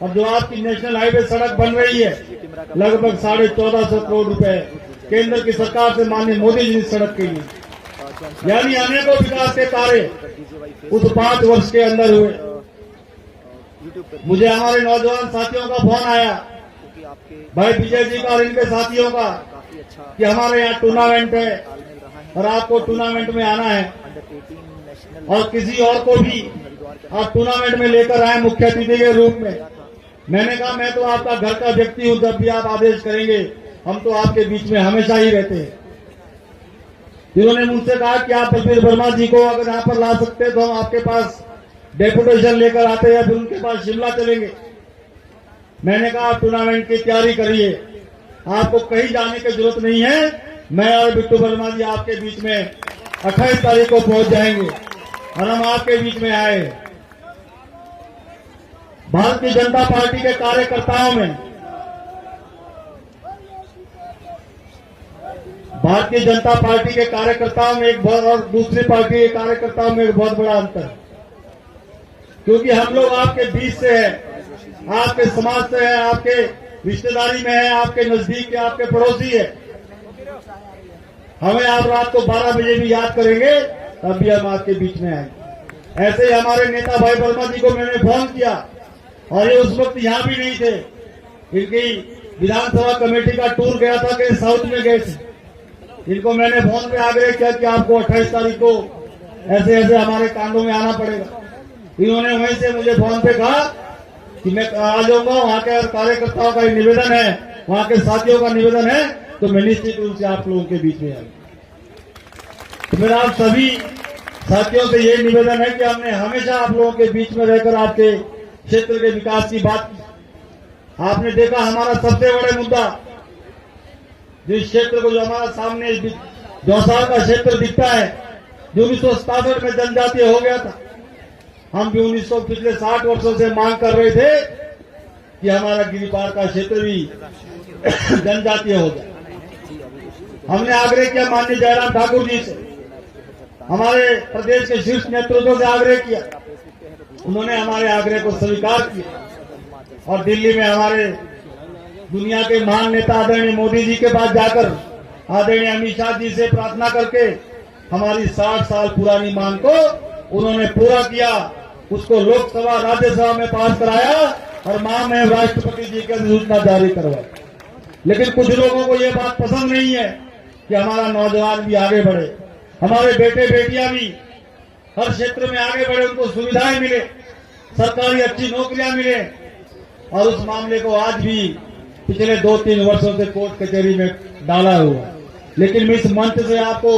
और जो आपकी नेशनल हाईवे सड़क बन रही है, लगभग 1450 करोड़ रुपए केंद्र की सरकार से माननीय मोदी जी इस सड़क के लिए, यानी अनेकों विकास के कार्य उस 5 वर्ष के अंदर हुए। मुझे हमारे नौजवान साथियों का फोन आया, भाई विजय जी का और इनके साथियों का, कि हमारे यहाँ टूर्नामेंट है और आपको टूर्नामेंट में आना है, और किसी और को भी आप टूर्नामेंट में लेकर आए मुख्य अतिथि के रूप में। मैंने कहा मैं तो आपका घर का व्यक्ति हूं, जब भी आप आदेश करेंगे हम तो आपके बीच में हमेशा ही रहते हैं। जिन्होंने मुझसे कहा कि आप बलबीर वर्मा जी को अगर यहाँ पर ला सकते तो हम आपके पास डेपुटेशन लेकर आते हैं, फिर उनके पास शिमला चलेंगे। मैंने कहा आप टूर्नामेंट की तैयारी करिए, आपको कहीं जाने की जरूरत नहीं है, मैं और बिट्टू वर्मा जी आपके बीच में 28 तारीख को पहुंच जाएंगे और हम आपके बीच में आए। भारतीय जनता पार्टी के कार्यकर्ताओं में, भारतीय जनता पार्टी के कार्यकर्ताओं में एक बहुत, और दूसरी पार्टी के कार्यकर्ताओं में एक बहुत बड़ा अंतर है, क्योंकि हम लोग आपके बीच से है, आपके समाज से है, आपके रिश्तेदारी में है, आपके नजदीक है, आपके पड़ोसी है। हमें आप रात को 12 बजे भी याद करेंगे तब भी हम आपके बीच में आएंगे। ऐसे ही हमारे नेता भाई वर्मा जी को मैंने फोन किया और ये उस वक्त यहां भी नहीं थे, इनकी विधानसभा कमेटी का टूर गया था, कहीं साउथ में गए थे। इनको मैंने फोन पे आग्रह किया कि आपको 28 तारीख को ऐसे ऐसे हमारे कांडों में आना पड़ेगा। इन्होंने वहीं से मुझे फोन पे कहा कि मैं आ जाऊंगा, वहां के कार्यकर्ताओं का निवेदन है, वहां के साथियों का निवेदन है, तो मैं निश्चित रूप से आप लोगों के बीच में आऊंगा। तो मेरा आप सभी साथियों से ये निवेदन है कि हमने हमेशा आप लोगों के बीच में रहकर आपके क्षेत्र के विकास की बात की। आपने देखा हमारा सबसे बड़ा मुद्दा, जिस क्षेत्र को जो हमारा सामने दौसार का क्षेत्र दिखता है, जो 1967 में जनजातीय हो गया था, हम भी पिछले 60 वर्षों से मांग कर रहे थे कि हमारा गिरिपार का क्षेत्र भी जनजातीय हो जाए। हमने आग्रह किया माननीय जयराम ठाकुर जी से, हमारे प्रदेश के शीर्ष नेतृत्व से आग्रह किया, उन्होंने हमारे आग्रह को स्वीकार किया और दिल्ली में हमारे दुनिया के महान नेता आदरणीय मोदी जी के पास जाकर आदरणीय अमित शाह जी से प्रार्थना करके हमारी 60 साल पुरानी मांग को उन्होंने पूरा किया, उसको लोकसभा राज्यसभा में पास कराया और महामहिम राष्ट्रपति जी की अधिसूचना जारी करवाई। लेकिन कुछ लोगों को ये बात पसंद नहीं है कि हमारा नौजवान भी आगे बढ़े, हमारे बेटे बेटियां भी हर क्षेत्र में आगे बढ़े, उनको सुविधाएं मिले, सरकारी अच्छी नौकरियां मिले। और उस मामले को आज भी पिछले 2-3 वर्षों से कोर्ट कचहरी में डाला हुआ। लेकिन मैं इस मंच से आपको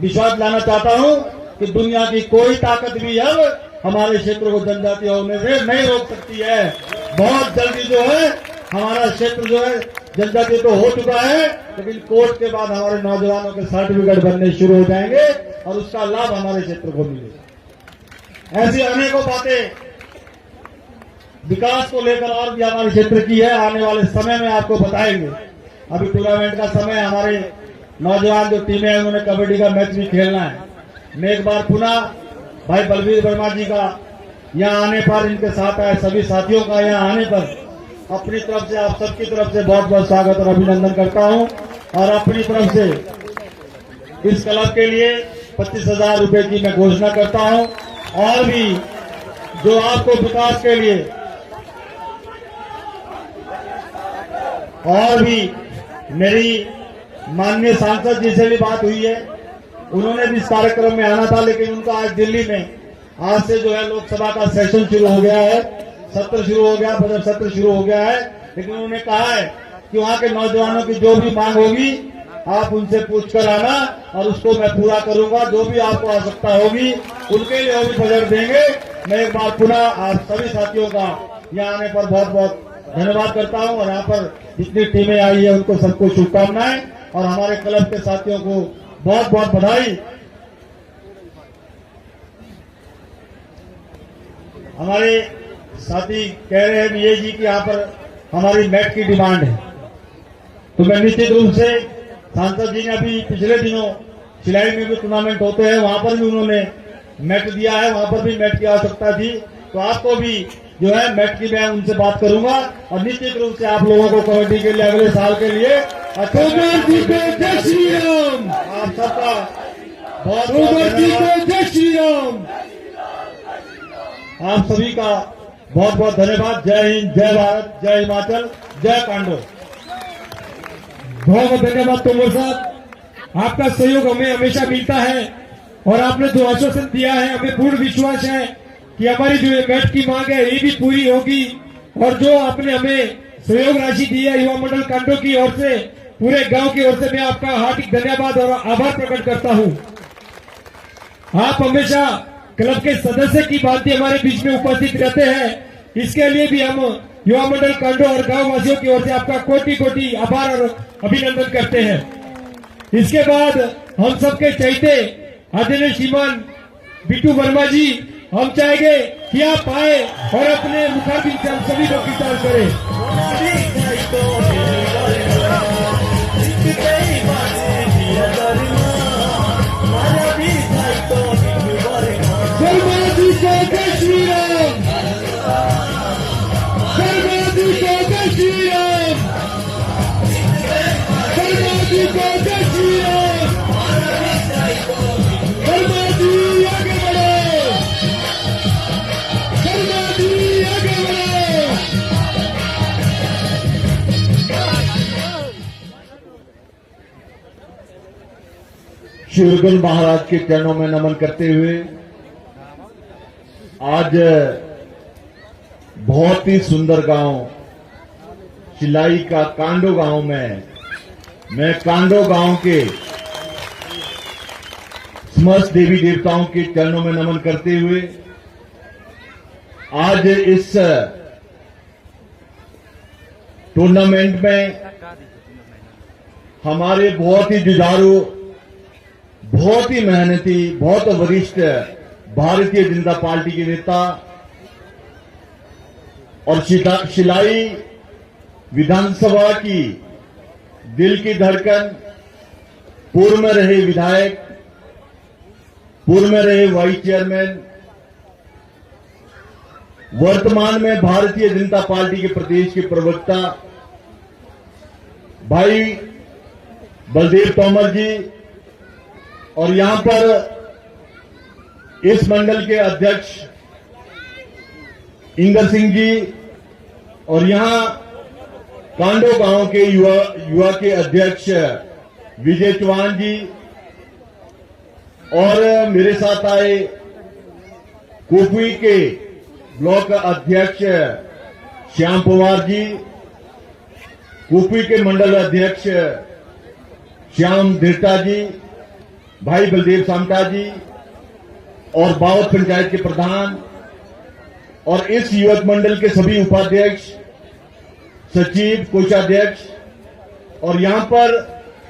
विश्वास लाना चाहता हूं कि दुनिया की कोई ताकत भी अब हमारे क्षेत्र को जनजातीय होने से नहीं रोक सकती है। बहुत जल्दी जो है हमारा क्षेत्र जो है जनजातीय तो हो चुका है, लेकिन कोर्ट के बाद हमारे नौजवानों के सर्टिफिकेट बनने शुरू हो जाएंगे और उसका लाभ हमारे क्षेत्र को मिलेगा। ऐसी अनेकों बातें विकास को लेकर और भी हमारे क्षेत्र की है, आने वाले समय में आपको बताएंगे। अभी टूर्नामेंट का समय, हमारे नौजवान जो टीमें हैं उन्होंने कबड्डी का मैच भी खेलना है। मैं एक बार पुनः भाई बलवीर वर्मा जी का यहाँ आने पर, इनके साथ आए सभी साथियों का यहाँ आने पर अपनी तरफ से, आप सबकी तरफ से बहुत बहुत स्वागत और अभिनंदन करता हूँ। और अपनी तरफ से इस क्लब के लिए 25,000 रुपए की मैं घोषणा करता हूँ। और भी जो आपको विकास के लिए और भी मेरी माननीय सांसद जी से भी बात हुई है, उन्होंने भी इस कार्यक्रम में आना था, लेकिन उनका आज दिल्ली में आज से जो है लोकसभा का सेशन शुरू हो गया है, सत्र शुरू हो गया, बजट सत्र शुरू हो गया है। लेकिन उन्होंने कहा है कि वहां के नौजवानों की जो भी मांग होगी आप उनसे पूछ कर आना और उसको मैं पूरा करूंगा। जो भी आपको आवश्यकता होगी उनके लिए वो भी बजट देंगे। मैं एक बार पुनः आप सभी साथियों का यहाँ आने पर बहुत बहुत धन्यवाद करता हूँ और यहाँ पर जितनी टीमें आई है उनको सबको शुभकामनाएं और हमारे क्लब के साथियों को बहुत बहुत बधाई। हमारे साथी कह रहे हैं ये जी कि यहाँ पर हमारी मैट की डिमांड है, तो मैं निश्चित रूप से सांसद जी ने अभी पिछले दिनों सिलाई में भी टूर्नामेंट होते हैं, वहां पर भी उन्होंने मैट दिया है, वहां पर भी मैट की आवश्यकता थी। तो आपको भी जो है मैट की मैं उनसे बात करूंगा और निश्चित रूप से आप लोगों को कबड्डी के लिए अगले साल के लिए आप सबका बहुत जय श्री राम, आप सभी का बहुत बहुत धन्यवाद। जय हिंद, जय भारत, जय हिमाचल, जय कांडो। बहुत बहुत धन्यवाद तोमर साहब, आपका सहयोग हमें हमेशा मिलता है और आपने जो आश्वासन दिया है हमें पूर्ण विश्वास है कि हमारी जो मैच की मांग है ये भी पूरी होगी। और जो आपने हमें सहयोग राशि दी है युवा मंडल कांडो की ओर से, पूरे गांव की ओर से मैं आपका हार्दिक धन्यवाद और आभार प्रकट करता हूं। आप हमेशा क्लब के सदस्य की भांति हमारे बीच में उपस्थित रहते हैं, इसके लिए भी हम युवा मंडल कांडो और गांव वासियों की ओर से आपका कोटि कोटि आभार और अभिनंदन करते हैं। इसके बाद हम सबके चाहते आदरणीय श्रीमान बिट्टू वर्मा जी, हम चाहेंगे कि आप आए और अपने मुखारबिन से हम सभी लोग विचार करें। जय श्री राम, जय श्री राम, जय श्री राम, आगे बढ़ो, आगे बढ़ो। शिवगुरु महाराज के चरणों में नमन करते हुए आज बहुत ही सुंदर गांव सिलाई का कांडो गांव में मैं कांडो गांव के समस्त देवी देवताओं के चरणों में नमन करते हुए आज इस टूर्नामेंट में हमारे बहुत ही जुझारू बहुत ही मेहनती, बहुत वरिष्ठ भारतीय जनता पार्टी के नेता और शिलाई विधानसभा की दिल की धड़कन, पूर्व में रहे विधायक, पूर्व में रहे वाइस चेयरमैन, वर्तमान में भारतीय जनता पार्टी के प्रदेश के प्रवक्ता भाई बलदेव तोमर जी, और यहां पर इस मंडल के अध्यक्ष इंगर सिंह जी, और यहां कांडो गांव के युवा के अध्यक्ष विजय चौहान जी, और मेरे साथ आए कुपवी के ब्लॉक अध्यक्ष श्याम पवार जी, कुपवी के मंडल अध्यक्ष श्याम धीरता जी, भाई बलदेव सामटा जी, और बावत पंचायत के प्रधान, और इस युवक मंडल के सभी उपाध्यक्ष, सचिव, कोषाध्यक्ष, और यहां पर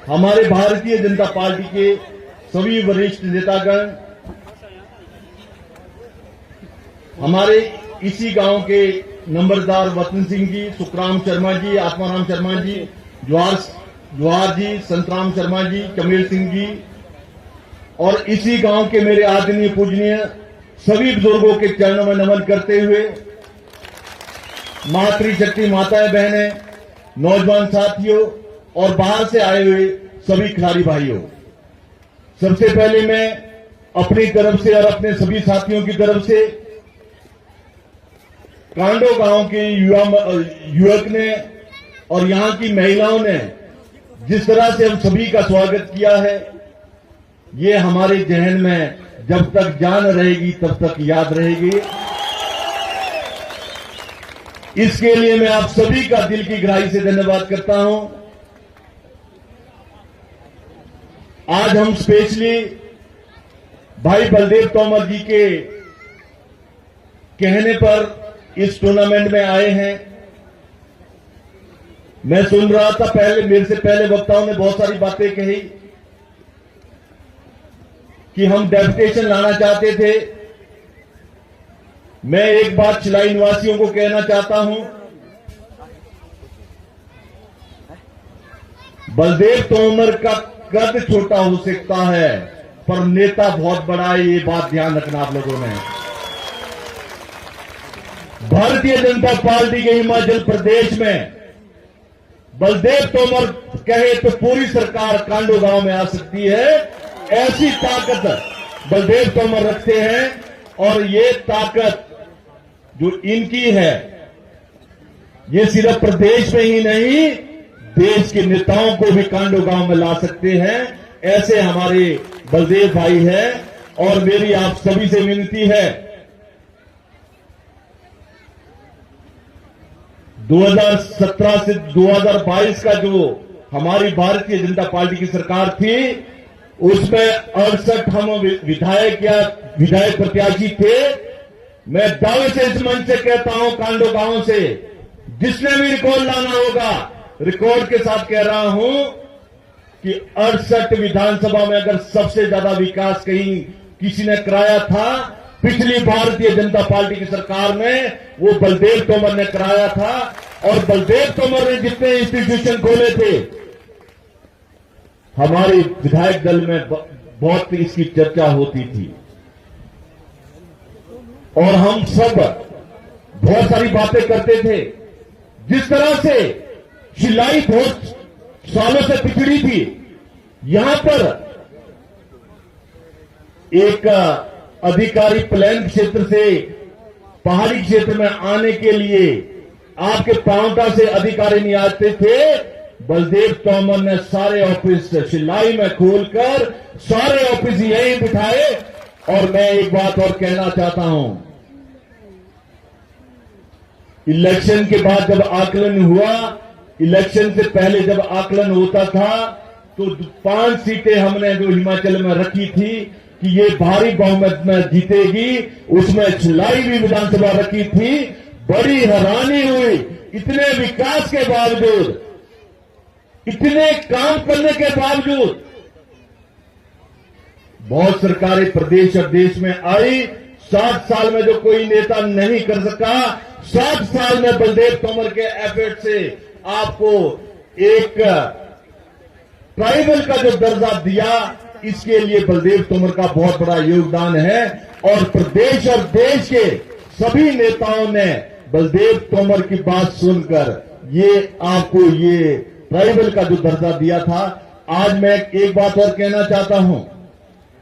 हमारे भारतीय जनता पार्टी के सभी वरिष्ठ नेतागण, हमारे इसी गांव के नंबरदार वतन सिंह जी, सुखराम शर्मा जी, आत्माराम शर्मा जी, जवाहर जी, संतराम शर्मा जी, चमेल सिंह जी, और इसी गांव के मेरे आदरणीय पूजनीय सभी बुजुर्गों के चरणों में नमन करते हुए, मातृशक्ति माताएं, बहनें, नौजवान साथियों और बाहर से आए हुए सभी खिलाड़ी भाइयों, सबसे पहले मैं अपनी तरफ से और अपने सभी साथियों की तरफ से कांडो गांव के युवक ने और यहां की महिलाओं ने जिस तरह से हम सभी का स्वागत किया है, ये हमारे जहन में जब तक जान रहेगी तब तक याद रहेगी। इसके लिए मैं आप सभी का दिल की गहराई से धन्यवाद करता हूं। आज हम स्पेशली भाई बलदेव तोमर जी के कहने पर इस टूर्नामेंट में आए हैं। मैं सुन रहा था, पहले मेरे से पहले वक्ताओं ने बहुत सारी बातें कही कि हम डेपुटेशन लाना चाहते थे। मैं एक बात शिलाई निवासियों को कहना चाहता हूं, बलदेव तोमर का कद छोटा हो सकता है पर नेता बहुत बड़ा है, ये बात ध्यान रखना आप लोगों ने। भारतीय जनता पार्टी के हिमाचल प्रदेश में बलदेव तोमर कहे तो पूरी सरकार कांडो गांव में आ सकती है, ऐसी ताकत बलदेव तोमर रखते हैं। और ये ताकत जो इनकी है, ये सिर्फ प्रदेश में ही नहीं, देश के नेताओं को भी कांडो गांव में ला सकते हैं, ऐसे हमारे बलदेव भाई हैं। और मेरी आप सभी से विनती है, 2017 से 2022 का जो हमारी भारतीय जनता पार्टी की सरकार थी, उसमें 68 हम विधायक प्रत्याशी थे। मैं दावे से इस मंच से कहता हूं, कांडो गांव से जिसने भी रिकॉर्ड लाना होगा, रिकॉर्ड के साथ कह रहा हूं कि 68 विधानसभा में अगर सबसे ज्यादा विकास कहीं किसी ने कराया था, पिछली भारतीय जनता पार्टी की सरकार में वो बलदेव तोमर ने कराया था। और बलदेव तोमर ने जितने इंस्टीट्यूशन खोले थे, हमारे विधायक दल में बहुत इसकी चर्चा होती थी, और हम सब बहुत सारी बातें करते थे। जिस तरह से शिलाई बहुत सालों से पिछड़ी थी, यहां पर एक अधिकारी प्लेन क्षेत्र से पहाड़ी क्षेत्र में आने के लिए आपके पांवटा से अधिकारी नहीं आते थे। बलदेव तोमर ने सारे ऑफिस शिलाई में खोलकर सारे ऑफिस यहीं बिठाए। और मैं एक बात और कहना चाहता हूं, इलेक्शन के बाद जब आकलन हुआ, इलेक्शन से पहले जब आकलन होता था, तो 5 सीटें हमने जो हिमाचल में रखी थी कि ये भारी बहुमत में जीतेगी, उसमें शिलाई भी विधानसभा रखी थी। बड़ी हैरानी हुई, इतने विकास के बावजूद, इतने काम करने के बावजूद बहुत सरकारें प्रदेश और देश में आई। 60 साल में जो कोई नेता नहीं कर सका, 60 साल में बलदेव तोमर के एफर्ट से आपको एक ट्राइबल का जो दर्जा दिया, इसके लिए बलदेव तोमर का बहुत बड़ा योगदान है। और प्रदेश और देश के सभी नेताओं ने बलदेव तोमर की बात सुनकर ये आपको ये ट्राइबल का जो दर्जा दिया था। आज मैं एक बात और कहना चाहता हूं,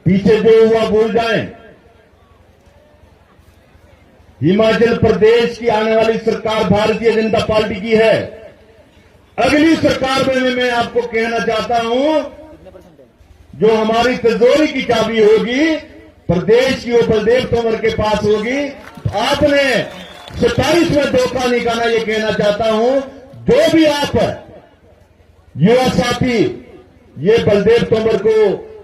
पीछे जो हुआ भूल जाएं। हिमाचल प्रदेश की आने वाली सरकार भारतीय जनता पार्टी की है। अगली सरकार में मैं आपको कहना चाहता हूं, जो हमारी तिजोरी की चाबी होगी प्रदेश की, वो बलदेव तोमर के पास होगी। आपने 27 में धोखा नहीं खाना, ये कहना चाहता हूं। जो भी आप युवा साथी, ये बलदेव तोमर को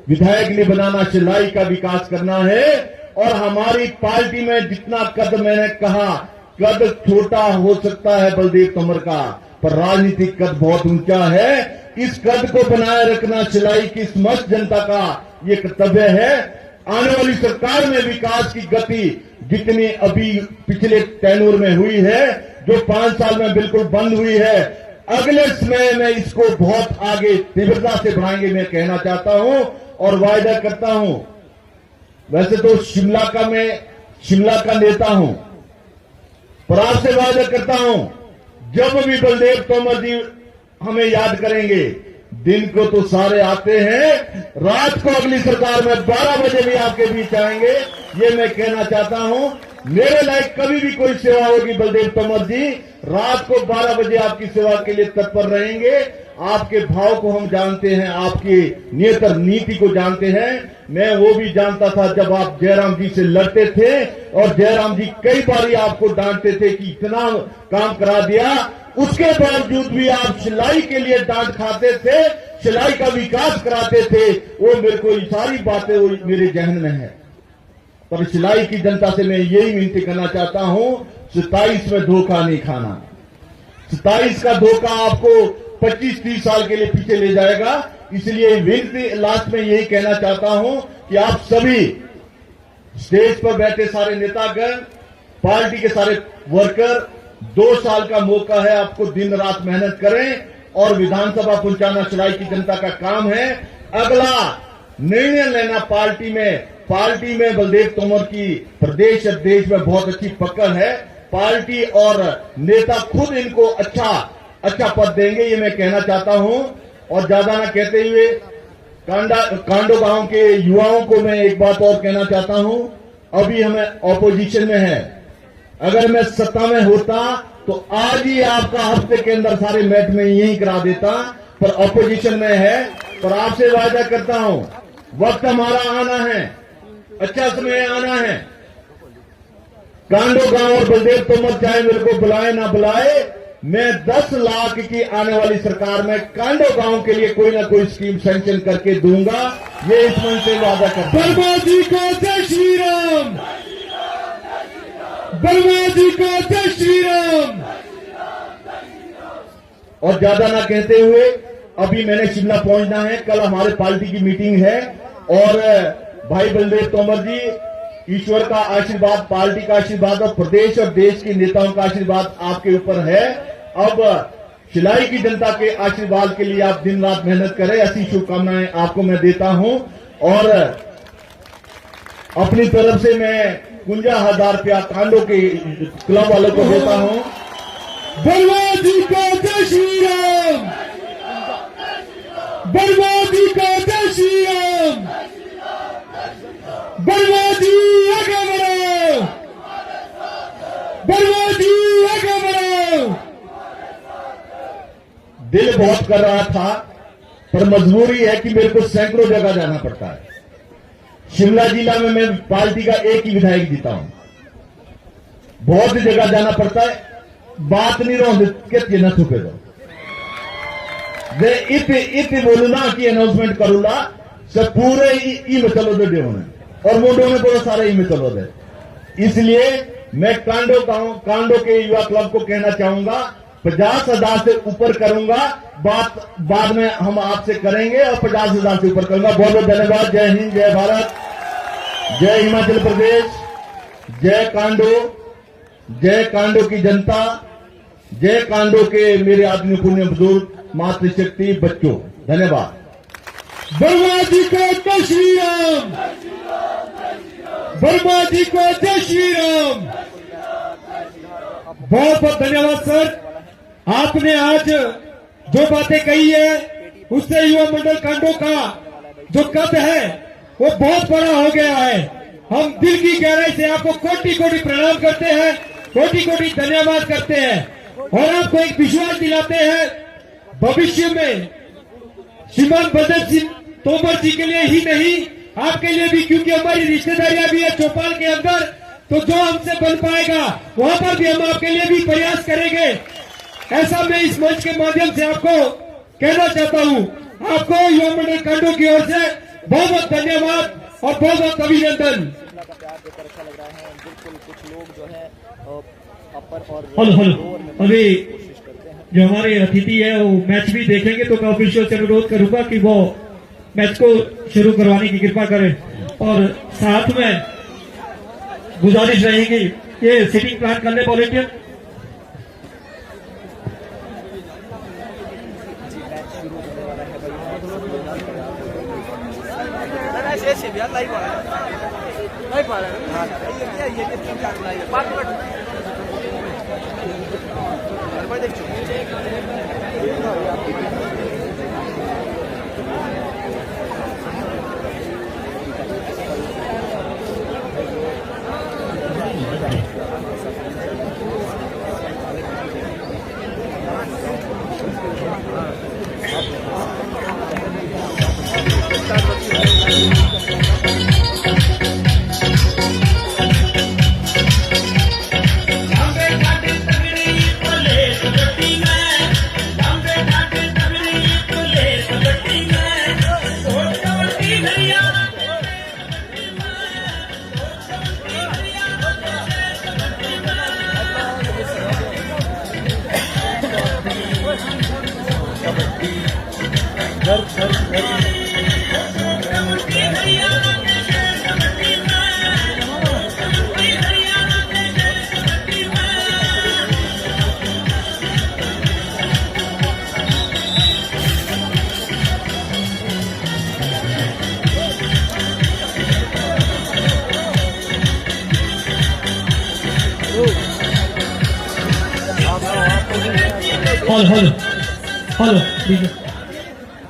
विधायक नहीं बनाना, शिलाई का विकास करना है। और हमारी पार्टी में जितना कद, मैंने कहा कद छोटा हो सकता है बलदेव तोमर का, पर राजनीतिक कद बहुत ऊंचा है। इस कद को बनाए रखना शिलाई की समस्त जनता का ये कर्तव्य है। आने वाली सरकार में विकास की गति जितनी अभी पिछले टेन्योर में हुई है, जो 5 साल में बिल्कुल बंद हुई है, अगले समय में इसको बहुत आगे तीव्रता से बढ़ाएंगे, मैं कहना चाहता हूं। और वायदा करता हूं, वैसे तो शिमला का नेता हूं, पर आपसे वायदा करता हूं, जब भी बलदेव तोमर जी हमें याद करेंगे, दिन को तो सारे आते हैं, रात को अगली सरकार में 12 बजे भी आपके बीच आएंगे, ये मैं कहना चाहता हूं। मेरे लायक कभी भी कोई सेवा होगी बलदेव तोमर जी, रात को 12 बजे आपकी सेवा के लिए तत्पर रहेंगे। आपके भाव को हम जानते हैं, आपकी नियत और नीति को जानते हैं। मैं वो भी जानता था जब आप जयराम जी से लड़ते थे, और जयराम जी कई बार आपको डांटते थे कि इतना काम करा दिया, उसके बावजूद भी आप सिलाई के लिए डांट खाते थे, सिलाई का विकास कराते थे। वो मेरे को ये सारी बातें वो मेरे जहन में है। पर सिलाई की जनता से मैं यही विनती करना चाहता हूं, 27 में धोखा नहीं खाना। 27 का धोखा आपको 25-30 साल के लिए पीछे ले जाएगा। इसलिए विनती लास्ट में यही कहना चाहता हूं कि आप सभी स्टेज पर बैठे सारे नेतागण, पार्टी के सारे वर्कर, 2 साल का मौका है, आपको दिन रात मेहनत करें और विधानसभा पहुंचाना सिलाई की जनता का काम है। अगला निर्णय लेना पार्टी में बलदेव तोमर की प्रदेश और देश में बहुत अच्छी पकड़ है। पार्टी और नेता खुद इनको अच्छा पद देंगे, ये मैं कहना चाहता हूं। और ज्यादा ना कहते हुए कांडो गांव के युवाओं को मैं एक बात और कहना चाहता हूं। अभी हमें ऑपोजिशन में है, अगर मैं सत्ता में होता तो आज ही आपका हफ्ते के अंदर सारे मैच में यही करा देता, पर ऑपोजिशन में है। पर आपसे वायदा करता हूं, वक्त हमारा आना है, अच्छा समय आना है। कांडो गांव और बलदेव तोमर चाहे मेरे को बुलाए ना बुलाए, मैं 10 लाख की आने वाली सरकार में कांडो गांव के लिए कोई ना कोई स्कीम सैंक्शन करके दूंगा, ये इस मन से वादा करता हूं। वर्मा जी को जय श्री राम, वर्मा जी को जय श्री राम। और ज्यादा ना कहते हुए अभी मैंने शिमला पहुंचना है, कल हमारे पार्टी की मीटिंग है। और भाई बलदेव तोमर जी, ईश्वर का आशीर्वाद, पार्टी का आशीर्वाद और प्रदेश और देश के नेताओं का आशीर्वाद आपके ऊपर है। अब सिलाई की जनता के आशीर्वाद के लिए आप दिन रात मेहनत करें, ऐसी शुभकामनाएं आपको मैं देता हूं। और अपनी तरफ से मैं 51,000 रुपया कांडो के क्लब वालों को देता हूं। वर्मा जी को जय श्री राम, वर्मा जी को जय श्री राम, वर्मा जी आगे बढ़ो, वर्मा जी आगे बढ़ो। दिल बहुत कर रहा था, पर मजबूरी है कि मेरे को सैकड़ों जगह जाना पड़ता है। शिमला जिला में मैं पार्टी का एक ही विधायक जीता हूं, बहुत जगह जाना पड़ता है। बात नहीं रहो न छुपे दो, इत बोलूना कि अनाउंसमेंट करूंगा सब पूरे ई में चलो दे होने और मोडो में बोलो सारे ई में चलो दे। इसलिए मैं कांडो के युवा क्लब को कहना चाहूंगा, 50,000 से ऊपर करूंगा, बात बाद में हम आपसे करेंगे और 50,000 से ऊपर करूंगा। बहुत बहुत धन्यवाद। जय हिंद, जय भारत, जय हिमाचल प्रदेश, जय कांडो, जय कांडो की जनता, जय कांडो के मेरे आदमी पुण्य बुजुर्ग, मातृशक्ति, बच्चों। धन्यवाद। वर्मा जी को जय श्री राम, वर्मा जी को जय श्री राम। बहुत बहुत धन्यवाद सर, आपने आज जो बातें कही है उससे युवा मंडल कांडो का जो कद है वो बहुत बड़ा हो गया है। हम दिल की गहराई से आपको कोटि कोटि प्रणाम करते हैं, कोटि कोटि धन्यवाद करते हैं और आपको एक विश्वास दिलाते हैं भविष्य में श्रीमान बलदेव सिंह तोमर जी के लिए ही नहीं, आपके लिए भी, क्योंकि हमारी रिश्तेदारियां भी है चौपाल के अंदर, तो जो हमसे बन पाएगा वहां पर भी हम आपके लिए भी प्रयास करेंगे। ऐसा मैं इस मंच के माध्यम से आपको कहना चाहता हूं। आपको युवा मंडल कांडो की ओर से बहुत बहुत धन्यवाद और बहुत बहुत अभिनंदन। का प्यार देकर अच्छा लग रहा है। बिल्कुल कुछ लोग जो है अपर और हेलो अभी जो हमारे अतिथि है वो मैच भी देखेंगे, तो मैं ऑफिशियल से अनुरोध करूंगा कि वो मैच को शुरू करवाने की कृपा करें और साथ में गुजारिश रहेगी ये सिटिंग प्लान कर ले वॉलेंटियर। हेलो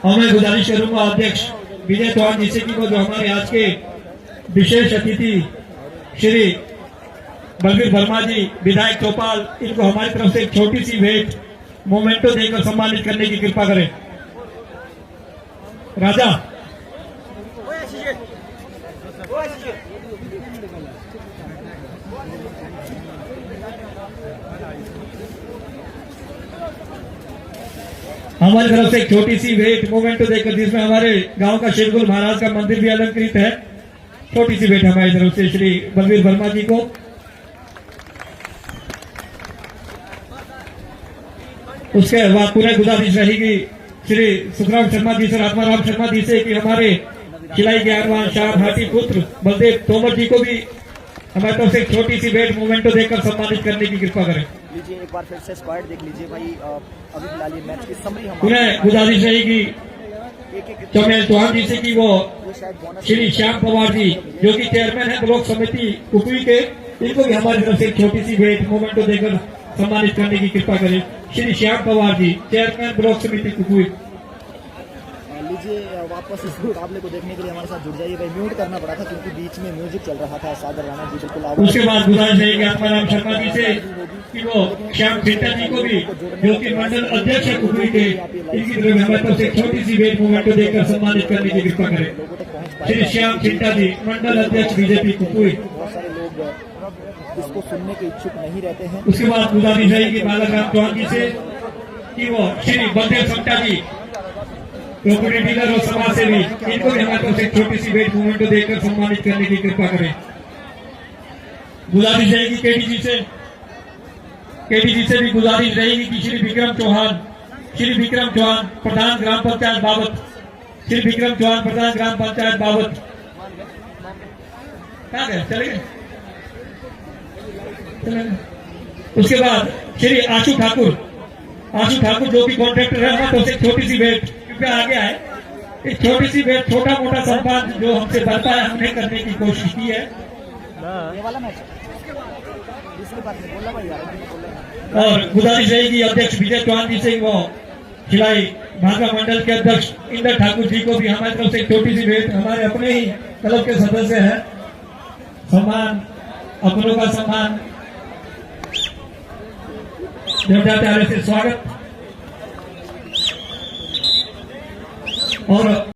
और मैं गुजारिश करूंगा अध्यक्ष विजय चौहान जी से कि वो जो हमारे आज के विशेष अतिथि श्री बलवीर वर्मा जी विधायक चौपाल, इनको हमारी तरफ से एक छोटी सी भेंट मोमेंटो देकर सम्मानित करने की कृपा करें। राजा हमारी तरफ से एक छोटी सी भेंट मोमेंटो देकर, जिसमें हमारे गांव का शेरगुल महाराज का मंदिर भी अलंकृत है। छोटी सी भेंट हमारी तरफ से श्री बलवीर वर्मा जी को। उसके बाद पूरा गुजारिश रहेगी श्री सुखराम शर्मा जी से, आत्माराम शर्मा जी से कि हमारे खिलाई ज्ञानवान शाह हाटी पुत्र बलदेव तोमर जी को भी हमारी तरफ से एक छोटी सी भेंट मोमेंटो देकर सम्मानित करने की कृपा करें। लीजिए एक बार फिर से स्क्वाड देख लीजिए भाई। अभी फिलहाल ये मैच की समरी हम उन्हें गुजारिश रहेगी चौमेल चौहान जी से कि वो श्री श्याम पवार जी जो कि चेयरमैन है ब्लॉक समिति कुकुई के, इनको भी हमारी तरफ से एक छोटी सी भेंट मोमेंटो देकर सम्मानित करने की कृपा करें। श्री श्याम पवार जी चेयरमैन ब्लॉक समिति कुकुई। लीजिए वापस इस मुकाबले को देखने के लिए हमारे साथ जुड़ जाइए भाई। म्यूट करना पड़ा था क्योंकि बीच में म्यूजिक चल रहा था। सागर राणा जी बिल्कुल। उसके बाद गुजारिश रहेगी आत्माराम शर्मा जी से कि वो श्याम फिंटा जी को भी जो कि मंडल अध्यक्ष है कुकुई के, इनकी तरफ हमारे तरफ से छोटी सी भेंट मोमेंटो देकर सम्मानित करने की कृपा करें। श्री श्याम फिंटा जी मंडल अध्यक्ष बीजेपी कुकुई। बहुत सारे लोग इसको सुनने के इच्छुक नहीं रहते हैं। उसके बाद गुजारिश रहेगी बालाराम चौहान जी से कि वो श्री बलदेव समटा जी प्रॉपर्टी डीलर और समाज सेवी, इनको भी हमारे तरफ से छोटी सी भेंट मोमेंटो देकर सम्मानित करने की कृपा करें। गुजारिश रहेगी केडी जी से केडीजी से भी गुजारिश रहेगी कि श्री विक्रम चौहान प्रधान ग्राम पंचायत बाबत, श्री विक्रम चौहान प्रधान ग्राम पंचायत बाबत कहाँ गए, चले गए। उसके बाद श्री आशु ठाकुर जो कि कॉन्ट्रैक्टर है, तो उसे छोटी सी भेंट कृपया आगे आए। एक छोटी सी भेंट, छोटा मोटा सम्मान जो हमसे बनता है हमने करने की कोशिश की है। ये वाला मैच दूसरी बात नहीं बोला भाई यार। और गुजारिश रहेगी अध्यक्ष विजय चौहान जी से, वो खिलाई भाजपा मंडल के अध्यक्ष इंदर ठाकुर जी को भी हमारी तरफ से एक छोटी सी भेंट, हमारे अपने ही क्लब के सदस्य हैं। सम्मान, अपनों का सम्मान, जोरदार तालियों से स्वागत। और